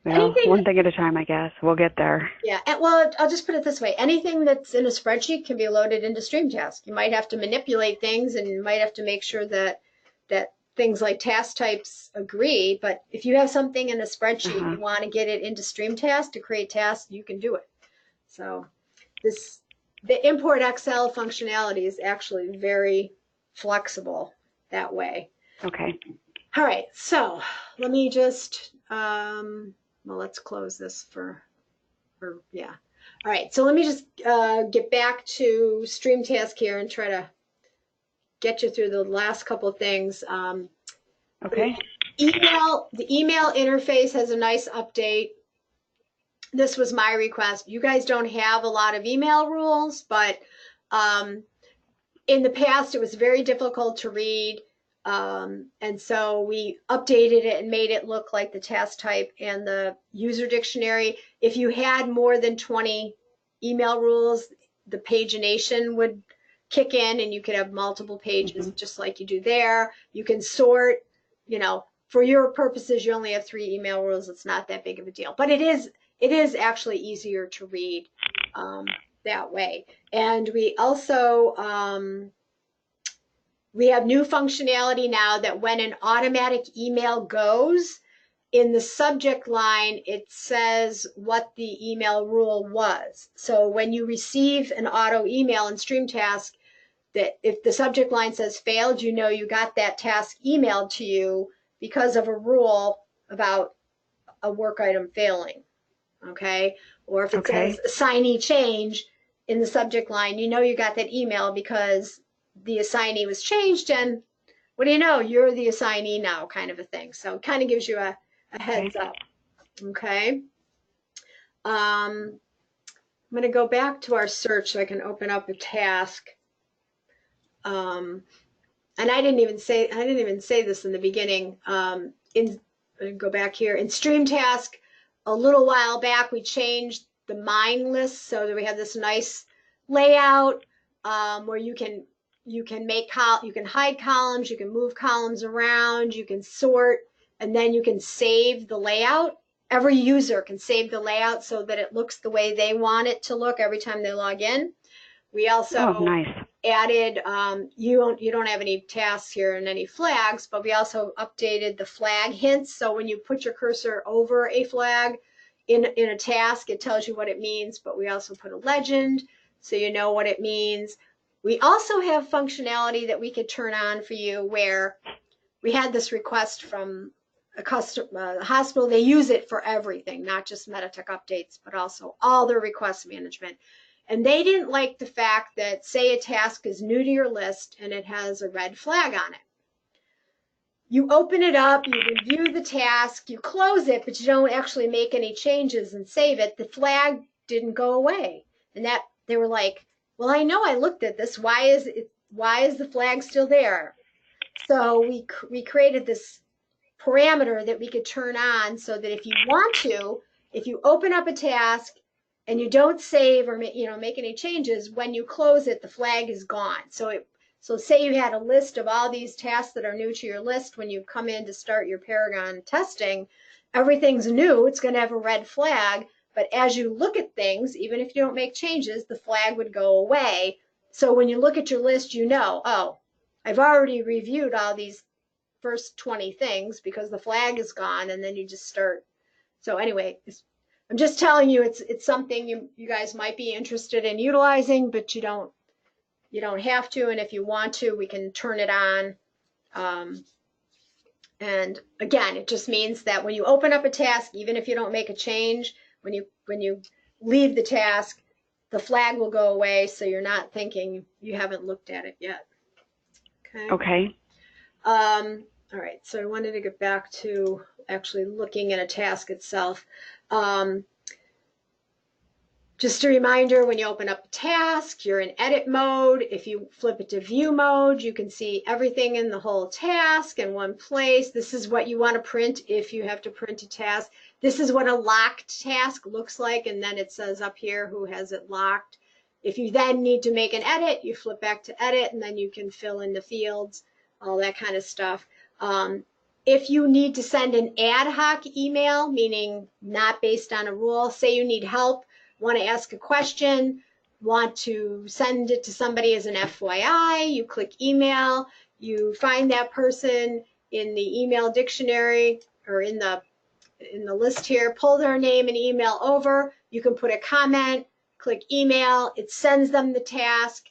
Well, Anything, one thing at a time, I guess. We'll get there. yeah. Well, I'll just put it this way: anything that's in a spreadsheet can be loaded into StreamTask. You might have to manipulate things, and you might have to make sure that things like task types agree. But if you have something in a spreadsheet and Uh-huh. you want to get it into StreamTask to create tasks, you can do it. So this the import Excel functionality is actually very flexible that way. Okay. All right, so let me just well, let's close this yeah. All right, so let me just get back to StreamTask here and try to get you through the last couple of things. Okay. The email interface has a nice update. This was my request. You guys don't have a lot of email rules, but um, in the past it was very difficult to read. And so we updated it and made it look like the task type and the user dictionary. If you had more than 20 email rules, the pagination would kick in and you could have multiple pages Mhm. just like you do there. You can sort, for your purposes, you only have 3 email rules. It's not that big of a deal, but it is actually easier to read that way. And we also we have new functionality now that when an automatic email goes, in the subject line, it says what the email rule was. So when you receive an auto email in StreamTask, that if the subject line says failed, you know you got that task emailed to you because of a rule about a work item failing. Okay. Or if it says Okay. assignee change in the subject line, you know you got that email because the assignee was changed, and what do you know? You're the assignee now, kind of a thing. So it kind of gives you a Okay. heads up. Okay. I'm going to go back to our search so I can open up a task. And I didn't even say this in the beginning. Go back here in Stream Task. A little while back, we changed the mine list so that we have this nice layout where you can hide columns, you can move columns around, you can sort, and then you can save the layout. Every user can save the layout so that it looks the way they want it to look every time they log in. We Oh, also nice. added you don't have any tasks here and any flags, but we also updated the flag hints. So when you put your cursor over a flag in a task, it tells you what it means, but we also put a legend so you know what it means. We also have functionality that we could turn on for you where we had this request from a hospital. They use it for everything, not just Meditech updates, but also all their request management. And they didn't like the fact that, say, a task is new to your list and it has a red flag on it. You open it up, you review the task, you close it, but you don't actually make any changes and save it. The flag didn't go away. And that they were like, well, I know I looked at this. Why is the flag still there? So we created this parameter that we could turn on so that if you want to, if you open up a task and you don't save or make any changes, when you close it, the flag is gone. So say you had a list of all these tasks that are new to your list. When you come in to start your Paragon testing, everything's new. It's going to have a red flag. But as you look at things, even if you don't make changes, the flag would go away. So when you look at your list, oh, I've already reviewed all these first 20 things because the flag is gone, and then you just start. So anyway, I'm just telling you, it's something you guys might be interested in utilizing, but you don't have to. And if you want to, we can turn it on. And again, it just means that when you open up a task, even if you don't make a change, when you leave the task, the flag will go away, so you're not thinking you haven't looked at it yet. Okay. Okay. All right, so I wanted to get back to actually looking at a task itself. Just a reminder, when you open up a task, you're in edit mode. If you flip it to view mode, you can see everything in the whole task in one place. This is what you want to print if you have to print a task. This is what a locked task looks like, and then it says up here who has it locked. If you then need to make an edit, you flip back to edit, and then you can fill in the fields, all that kind of stuff. If you need to send an ad hoc email, meaning not based on a rule, say you need help, want to ask a question, want to send it to somebody as an FYI, you click email, you find that person in the email dictionary or in the list here, pull their name and email over, you can put a comment, click email, it sends them the task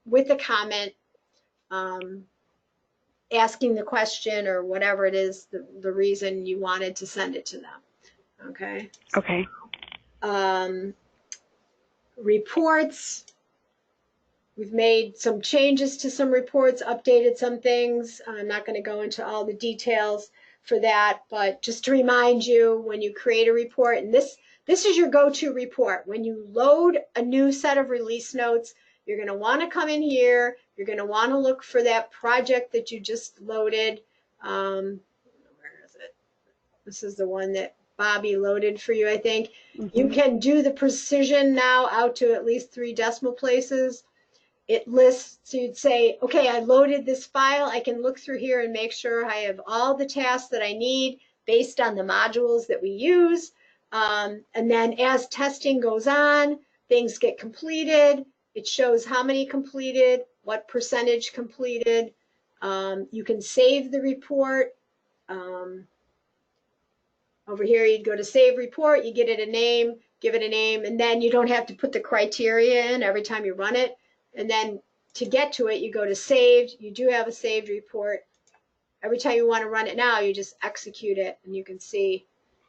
with a comment asking the question or whatever it is, the reason you wanted to send it to them. Okay. Okay. Reports. We've made some changes to some reports, updated some things. I'm not going to go into all the details for that, but just to remind you, when you create a report, and this is your go-to report. When you load a new set of release notes, you're going to want to come in here. You're going to want to look for that project that you just loaded. Where is it? This is the one that Bobby loaded for you, I think. Mm-hmm. You can do the precision now out to at least 3 decimal places. It lists, so you'd say, okay, I loaded this file. I can look through here and make sure I have all the tasks that I need based on the modules that we use. And then as testing goes on, things get completed. It shows how many completed, what percentage completed. You can save the report. Over here, you'd go to save report, you get it a name, give it a name, and then you don't have to put the criteria in every time you run it. And then to get to it, you go to saved. You do have a saved report. Every time you want to run it now, you just execute it, and you can see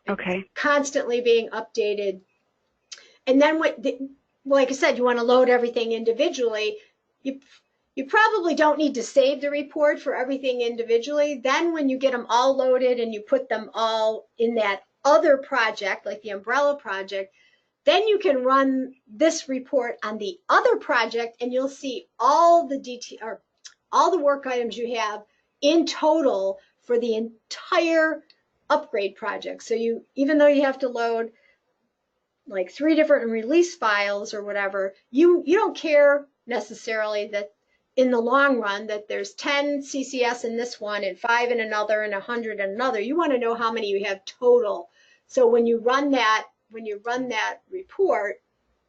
it's constantly being updated. And then like I said, you want to load everything individually. You probably don't need to save the report for everything individually. Then when you get them all loaded and you put them all in that other project, like the umbrella project, then you can run this report on the other project and you'll see all the detail or all the work items you have in total for the entire upgrade project. So even though you have to load like 3 different release files or whatever, you don't care necessarily that in the long run that there's 10 CCS in this one and 5 in another and 100 in another. You want to know how many you have total. So when you run that report,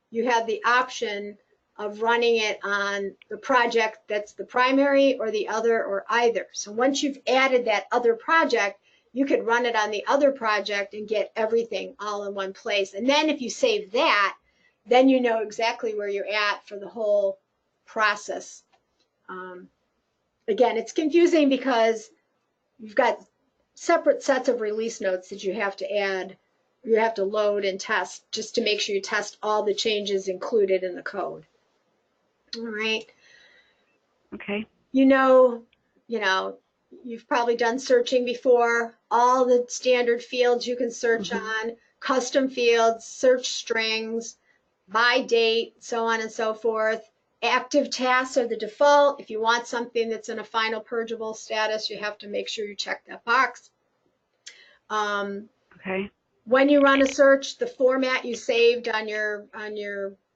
you have the option of running it on the project that's the primary or the other or either. So once you've added that other project, you could run it on the other project and get everything all in one place. And then if you save that, then you know exactly where you're at for the whole process. Again, it's confusing because you've got separate sets of release notes that you have to add, you have to load and test just to make sure you test all the changes included in the code. All right. Okay. You know, you've probably done searching before, all the standard fields you can search on, custom fields, search strings, by date, so on and so forth. Active tasks are the default. If you want something that's in a final purgeable status, you have to make sure you check that box. Okay. When you run a search, the format you saved on your,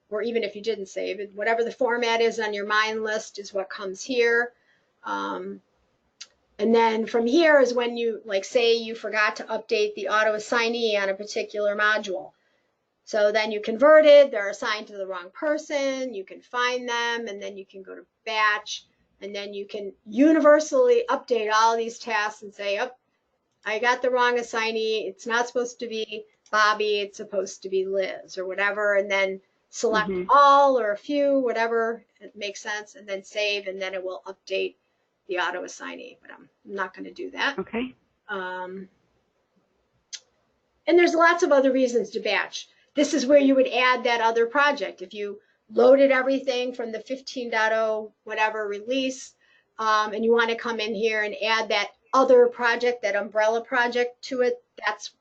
or even if you didn't save it, whatever the format is on your mine list is what comes here. And then from here is when you, like, say you forgot to update the auto assignee on a particular module. So then you converted, they're assigned to the wrong person, you can find them, and then you can go to batch, and then you can universally update all these tasks and say, oh, I got the wrong assignee. It's not supposed to be Bobby, it's supposed to be Liz or whatever, and then select all or a few, whatever it makes sense, and then save, and then it will update the auto assignee, but I'm not going to do that. Okay. And there's lots of other reasons to batch. This is where you would add that other project. If you loaded everything from the 15.0 whatever release, and you want to come in here and add that other project, that umbrella project to it, that's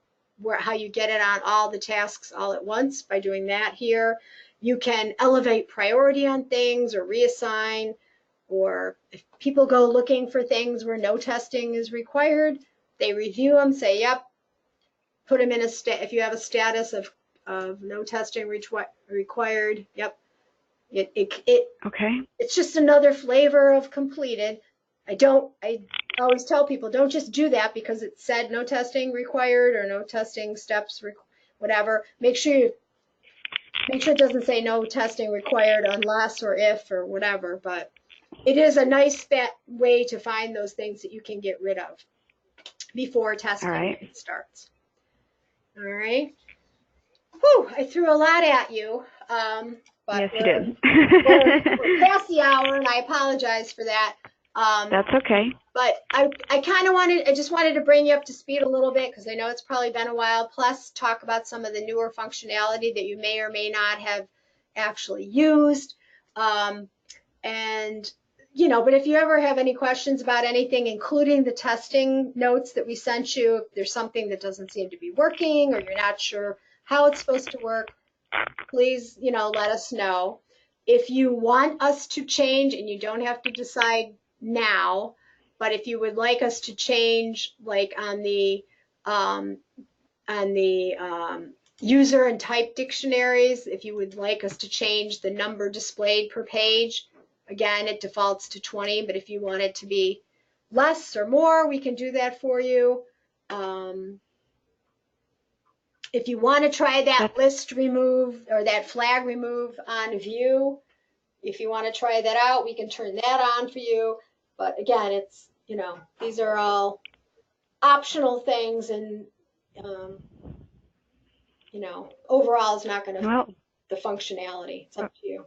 how you get it on all the tasks all at once by doing that here. You can elevate priority on things or reassign, or if people go looking for things where no testing is required, they review them, say, yep, put them in a if you have a status of no testing required, yep. Okay. It's just another flavor of completed. I always tell people, don't just do that because it said no testing required or no testing steps, whatever. Make sure it doesn't say no testing required unless or if or whatever, but it is a nice way to find those things that you can get rid of before testing starts. All right. Whew, I threw a lot at you. But yes, you did. we're past the hour, and I apologize for that. That's okay. But I just wanted to bring you up to speed a little bit because I know it's probably been a while, plus talk about some of the newer functionality that you may or may not have actually used. But if you ever have any questions about anything, including the testing notes that we sent you, if there's something that doesn't seem to be working or you're not sure how it's supposed to work, please, let us know. If you want us to change, and you don't have to decide now, but if you would like us to change, like on the user and type dictionaries, if you would like us to change the number displayed per page, again, it defaults to 20, but if you want it to be less or more, we can do that for you. If you want to try that list remove or that flag remove on view, if you want to try that out, we can turn that on for you. But again, it's, these are all optional things, and, overall it's not going to the functionality. It's up to you.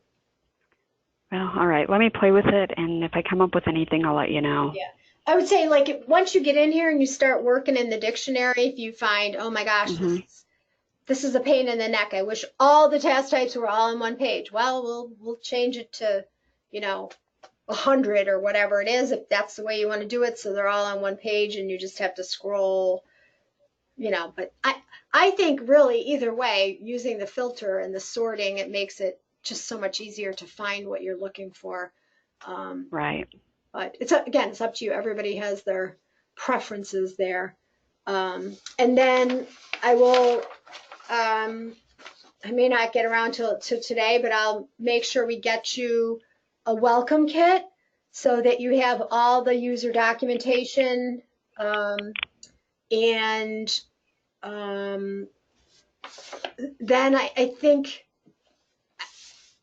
Well, all right. Let me play with it, and if I come up with anything, I'll let you know. Yeah. I would say, like, once you get in here and you start working in the dictionary, if you find, oh my gosh, this is a pain in the neck. I wish all the task types were all on one page. Well, we'll change it to, 100 or whatever it is, if that's the way you want to do it, so they're all on one page and you just have to scroll, But I think really either way, using the filter and the sorting, it makes it just so much easier to find what you're looking for. Right. But it's up to you. Everybody has their preferences there. And then I will, I may not get around to today, but I'll make sure we get you a welcome kit so that you have all the user documentation. Then I think,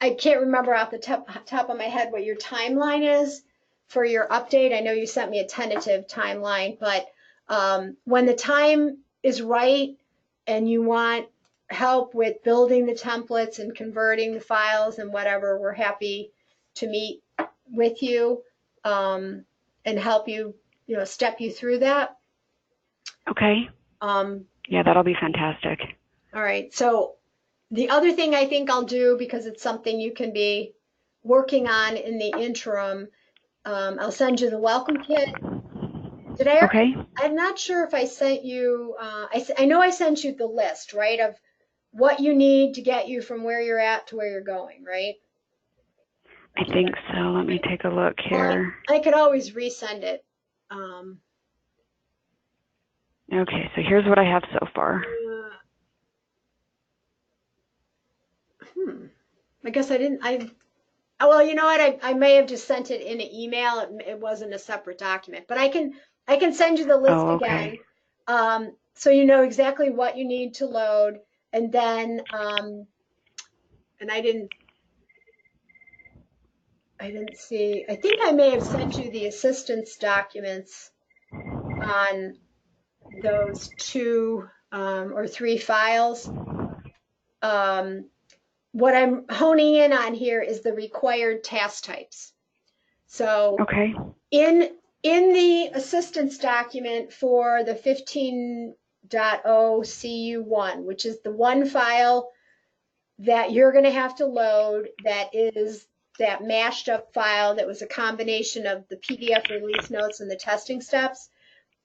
I can't remember off the top of my head what your timeline is for your update. I know you sent me a tentative timeline, but when the time is right and you want help with building the templates and converting the files and whatever, we're happy to meet with you and help you, step you through that. Okay. Yeah, that'll be fantastic. All right. So the other thing I think I'll do, because it's something you can be working on in the interim, I'll send you the welcome kit. Did I? Okay. I'm not sure if I sent you. I know I sent you the list, right, of what you need to get you from where you're at to where you're going, right? I think so. Let me take a look here. I could always resend it. Um, Okay, so here's what I have so far. I guess I didn't. Well, you know what? I may have just sent it in an email. It wasn't a separate document, but I can send you the list okay. again, so you know exactly what you need to load, and then and I didn't see. I think I may have sent you the assistance documents on those 2 or 3 files. What I'm honing in on here is the required task types. So Okay. in the assistance document for the 15.0 CU1, which is the one file that you're going to have to load, that is that mashed up file that was a combination of the PDF release notes and the testing steps.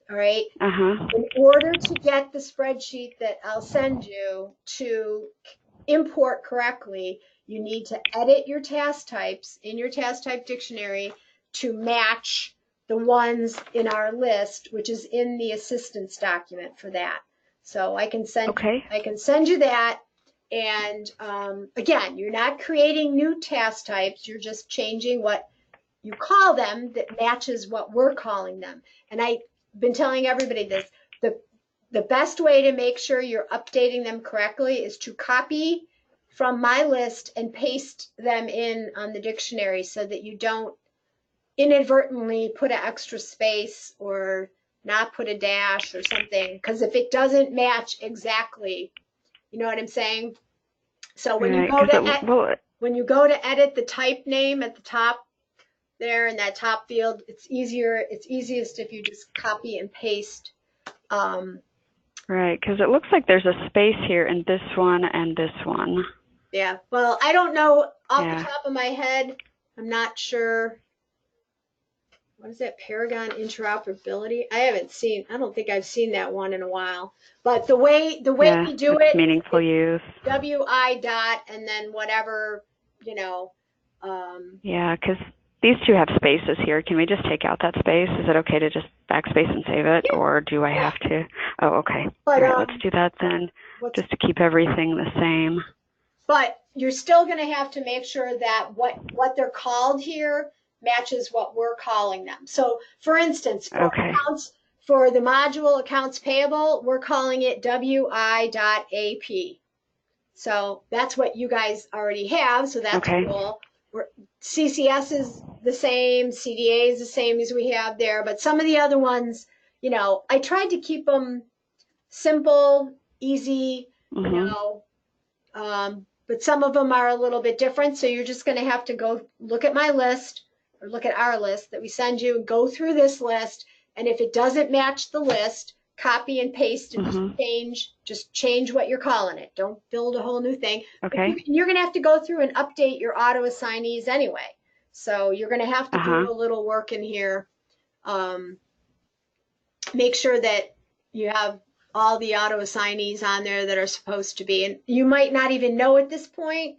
All right. In order to get the spreadsheet that I'll send you to import correctly, you need to edit your task types in your task type dictionary to match the ones in our list, which is in the assistance document for that. So I can send you that. And again, you're not creating new task types. You're just changing what you call them that matches what we're calling them. And I've been telling everybody this. The best way to make sure you're updating them correctly is to copy from my list and paste them in on the dictionary so that you don't inadvertently put an extra space or not put a dash or something. Because if it doesn't match exactly, you know what I'm saying? So when you go to edit the type name at the top there in that top field, it's easiest if you just copy and paste. Right, because it looks like there's a space here in this one and this one. Yeah, well, I don't know off the top of my head. I'm not sure. What is that? Paragon interoperability? I don't think I've seen that one in a while. But the way we do it, meaningful use. WI dot and then whatever, Yeah, because these two have spaces here. Can we just take out that space? Is it okay to just backspace and save it? Yeah. Or do I have to? Oh, okay. But, all right, let's do that then, just to keep everything the same. But you're still going to have to make sure that what they're called here matches what we're calling them. So, for instance, for the module accounts payable, we're calling it WI.AP. So that's what you guys already have. So that's cool. CCS is the same, CDA is the same as we have there, but some of the other ones, I tried to keep them simple, easy, but some of them are a little bit different. So you're just going to have to go look at my list or look at our list that we send you and go through this list. And if it doesn't match the list, copy and paste and just change what you're calling it. Don't build a whole new thing. Okay. You're going to have to go through and update your auto assignees anyway. So you're going to have to do a little work in here. Make sure that you have all the auto assignees on there that are supposed to be. And you might not even know at this point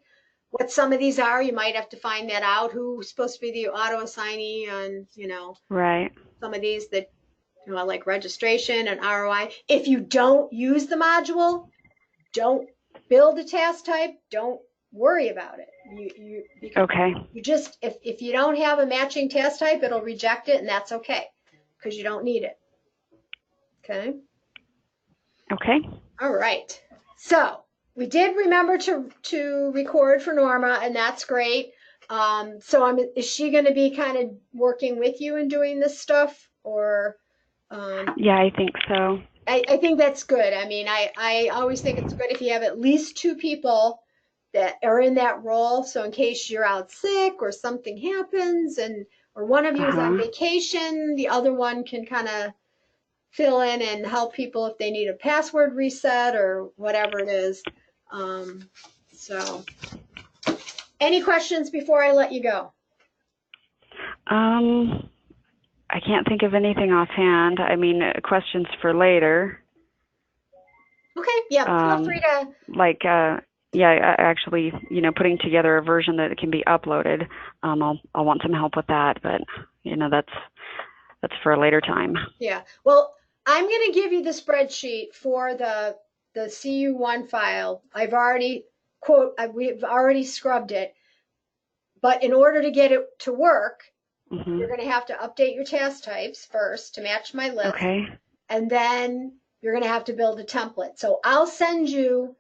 what some of these are. You might have to find that out, who's supposed to be the auto assignee on, some of these that, like registration and ROI. If you don't use the module, don't build a task type, don't worry about it. You just, if you don't have a matching task type, it'll reject it, and that's okay because you don't need it. Okay. All right. So we did remember to record for Norma, and that's great. So is she going to be kind of working with you and doing this stuff, or? Yeah, I think so. I think that's good. I mean, I always think it's good if you have at least 2 people that are in that role. So in case you're out sick or something happens or one of you is on vacation, the other one can kind of fill in and help people if they need a password reset or whatever it is. So any questions before I let you go? I can't think of anything offhand. I mean, questions for later. Okay, yeah, feel free to. Like, yeah, actually, putting together a version that can be uploaded. I'll want some help with that, but that's for a later time. Yeah, well, I'm going to give you the spreadsheet for the CU1 file. We've already scrubbed it, but in order to get it to work, you're going to have to update your task types first to match my list. Okay. And then you're going to have to build a template. So I'll send you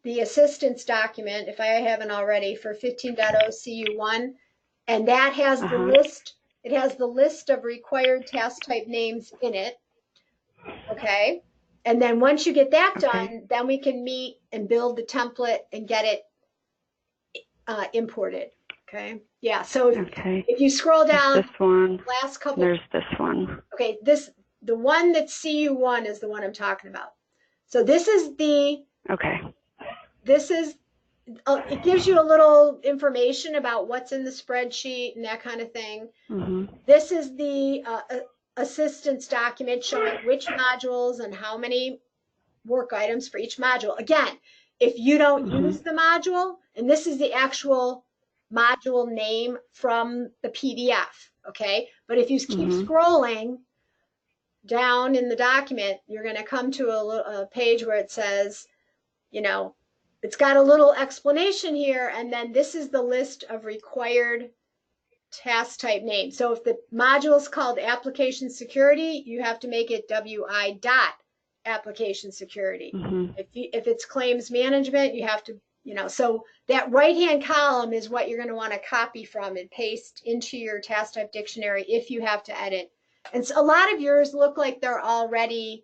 the assistance document, if I haven't already, for 15.0 CU1. And that has the list. It has the list of required task type names in it. Okay. And then once you get that done, then we can meet and build the template and get it imported. Okay. Yeah. So if you scroll down, this one, last couple. There's this one. Okay. The one that's CU1 is the one I'm talking about. So this is the. Okay. This is. It gives you a little information about what's in the spreadsheet and that kind of thing. This is the assistance document showing which modules and how many work items for each module. Again, if you don't use the module, and this is the actual module name from the PDF, okay? But if you keep scrolling down in the document, you're going to come to a page where it says, it's got a little explanation here, and then this is the list of required task type names. So if the module is called application security, you have to make it WI dot application security. If it's claims management, you have to, so that right-hand column is what you're going to want to copy from and paste into your task type dictionary if you have to edit. And so a lot of yours look like they're already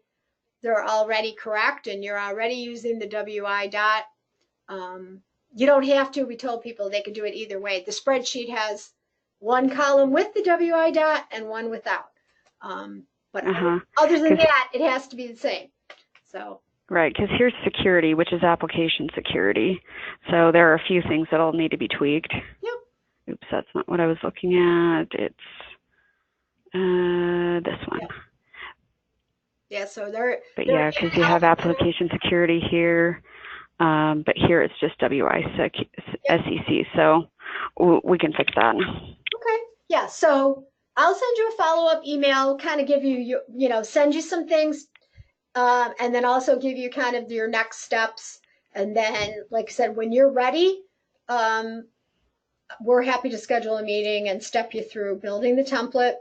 correct and you're already using the WI dot. You don't have to. We told people they could do it either way. The spreadsheet has one column with the WI dot and one without. But other than that, it has to be the same. So. Right, because here's security, which is application security. So there are a few things that'll need to be tweaked. Yep. Oops, that's not what I was looking at. It's this one. Yeah, so there. But yeah, because you have application security here, but here it's just SEC. So we can fix that. Okay. Yeah. So I'll send you a follow-up email, kind of give you, send you some things, and then also give you kind of your next steps. And then, like I said, when you're ready, we're happy to schedule a meeting and step you through building the template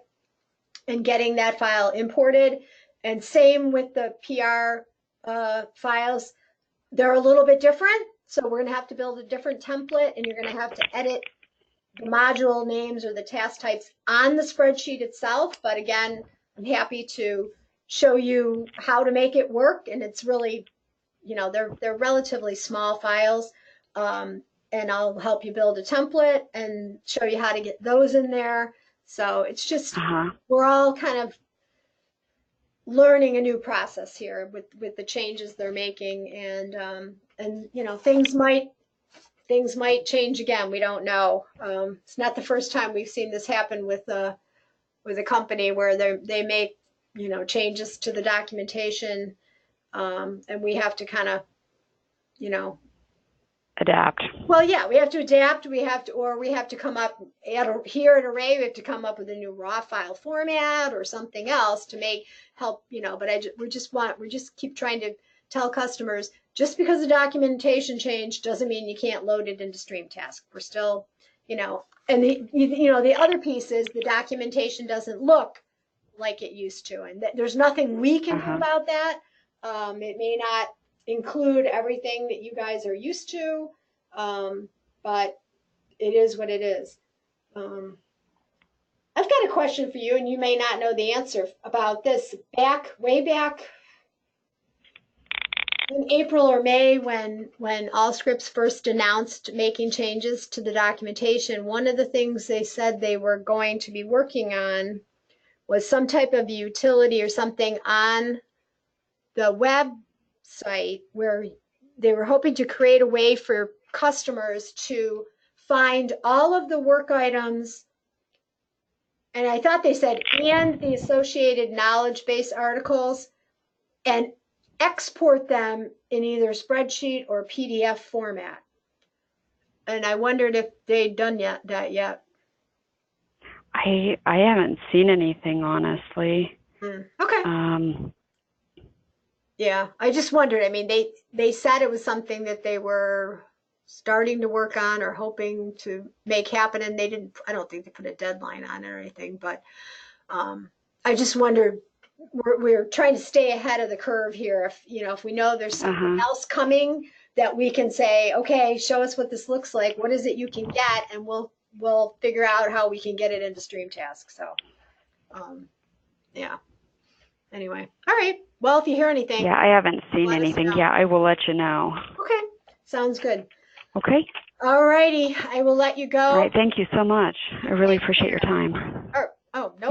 and getting that file imported. And same with the PR files. They're a little bit different. So we're going to have to build a different template, and you're going to have to edit the module names or the task types on the spreadsheet itself. But again, I'm happy to show you how to make it work. And it's really, they're relatively small files. And I'll help you build a template and show you how to get those in there. So it's just, we're all kind of learning a new process here with the changes they're making. And things might change again. We don't know. It's not the first time we've seen this happen with a company where they make, changes to the documentation. And we have to kind of, adapt. Well, yeah, we have to adapt. We have to come up here at Array. We have to come up with a new raw file format or something else to help. But we just keep trying to tell customers, just because the documentation changed doesn't mean you can't load it into StreamTask. We're still, and the other piece is the documentation doesn't look like it used to, and there's nothing we can do about that. It may not include everything that you guys are used to, but it is what it is. I've got a question for you, and you may not know the answer about this. Way back, in April or May, when Allscripts first announced making changes to the documentation, one of the things they said they were going to be working on was some type of utility or something on the website where they were hoping to create a way for customers to find all of the work items, and I thought they said, and the associated knowledge base articles, and export them in either spreadsheet or PDF format. And I wondered if they'd done that yet. I haven't seen anything, honestly. Okay. Yeah, I just wondered. I mean, they said it was something that they were starting to work on or hoping to make happen, and they didn't. I don't think they put a deadline on it or anything. But I just wondered. We're trying to stay ahead of the curve here. If we know there's something else coming, that we can say, okay, show us what this looks like. What is it you can get, and we'll figure out how we can get it into StreamTask. So, yeah. Anyway, all right. Well, if you hear anything, yeah, I haven't seen let us anything. know. Yeah, I will let you know. Okay, sounds good. Okay. All righty, I will let you go. All right. Thank you so much. I really appreciate your time. Oh, no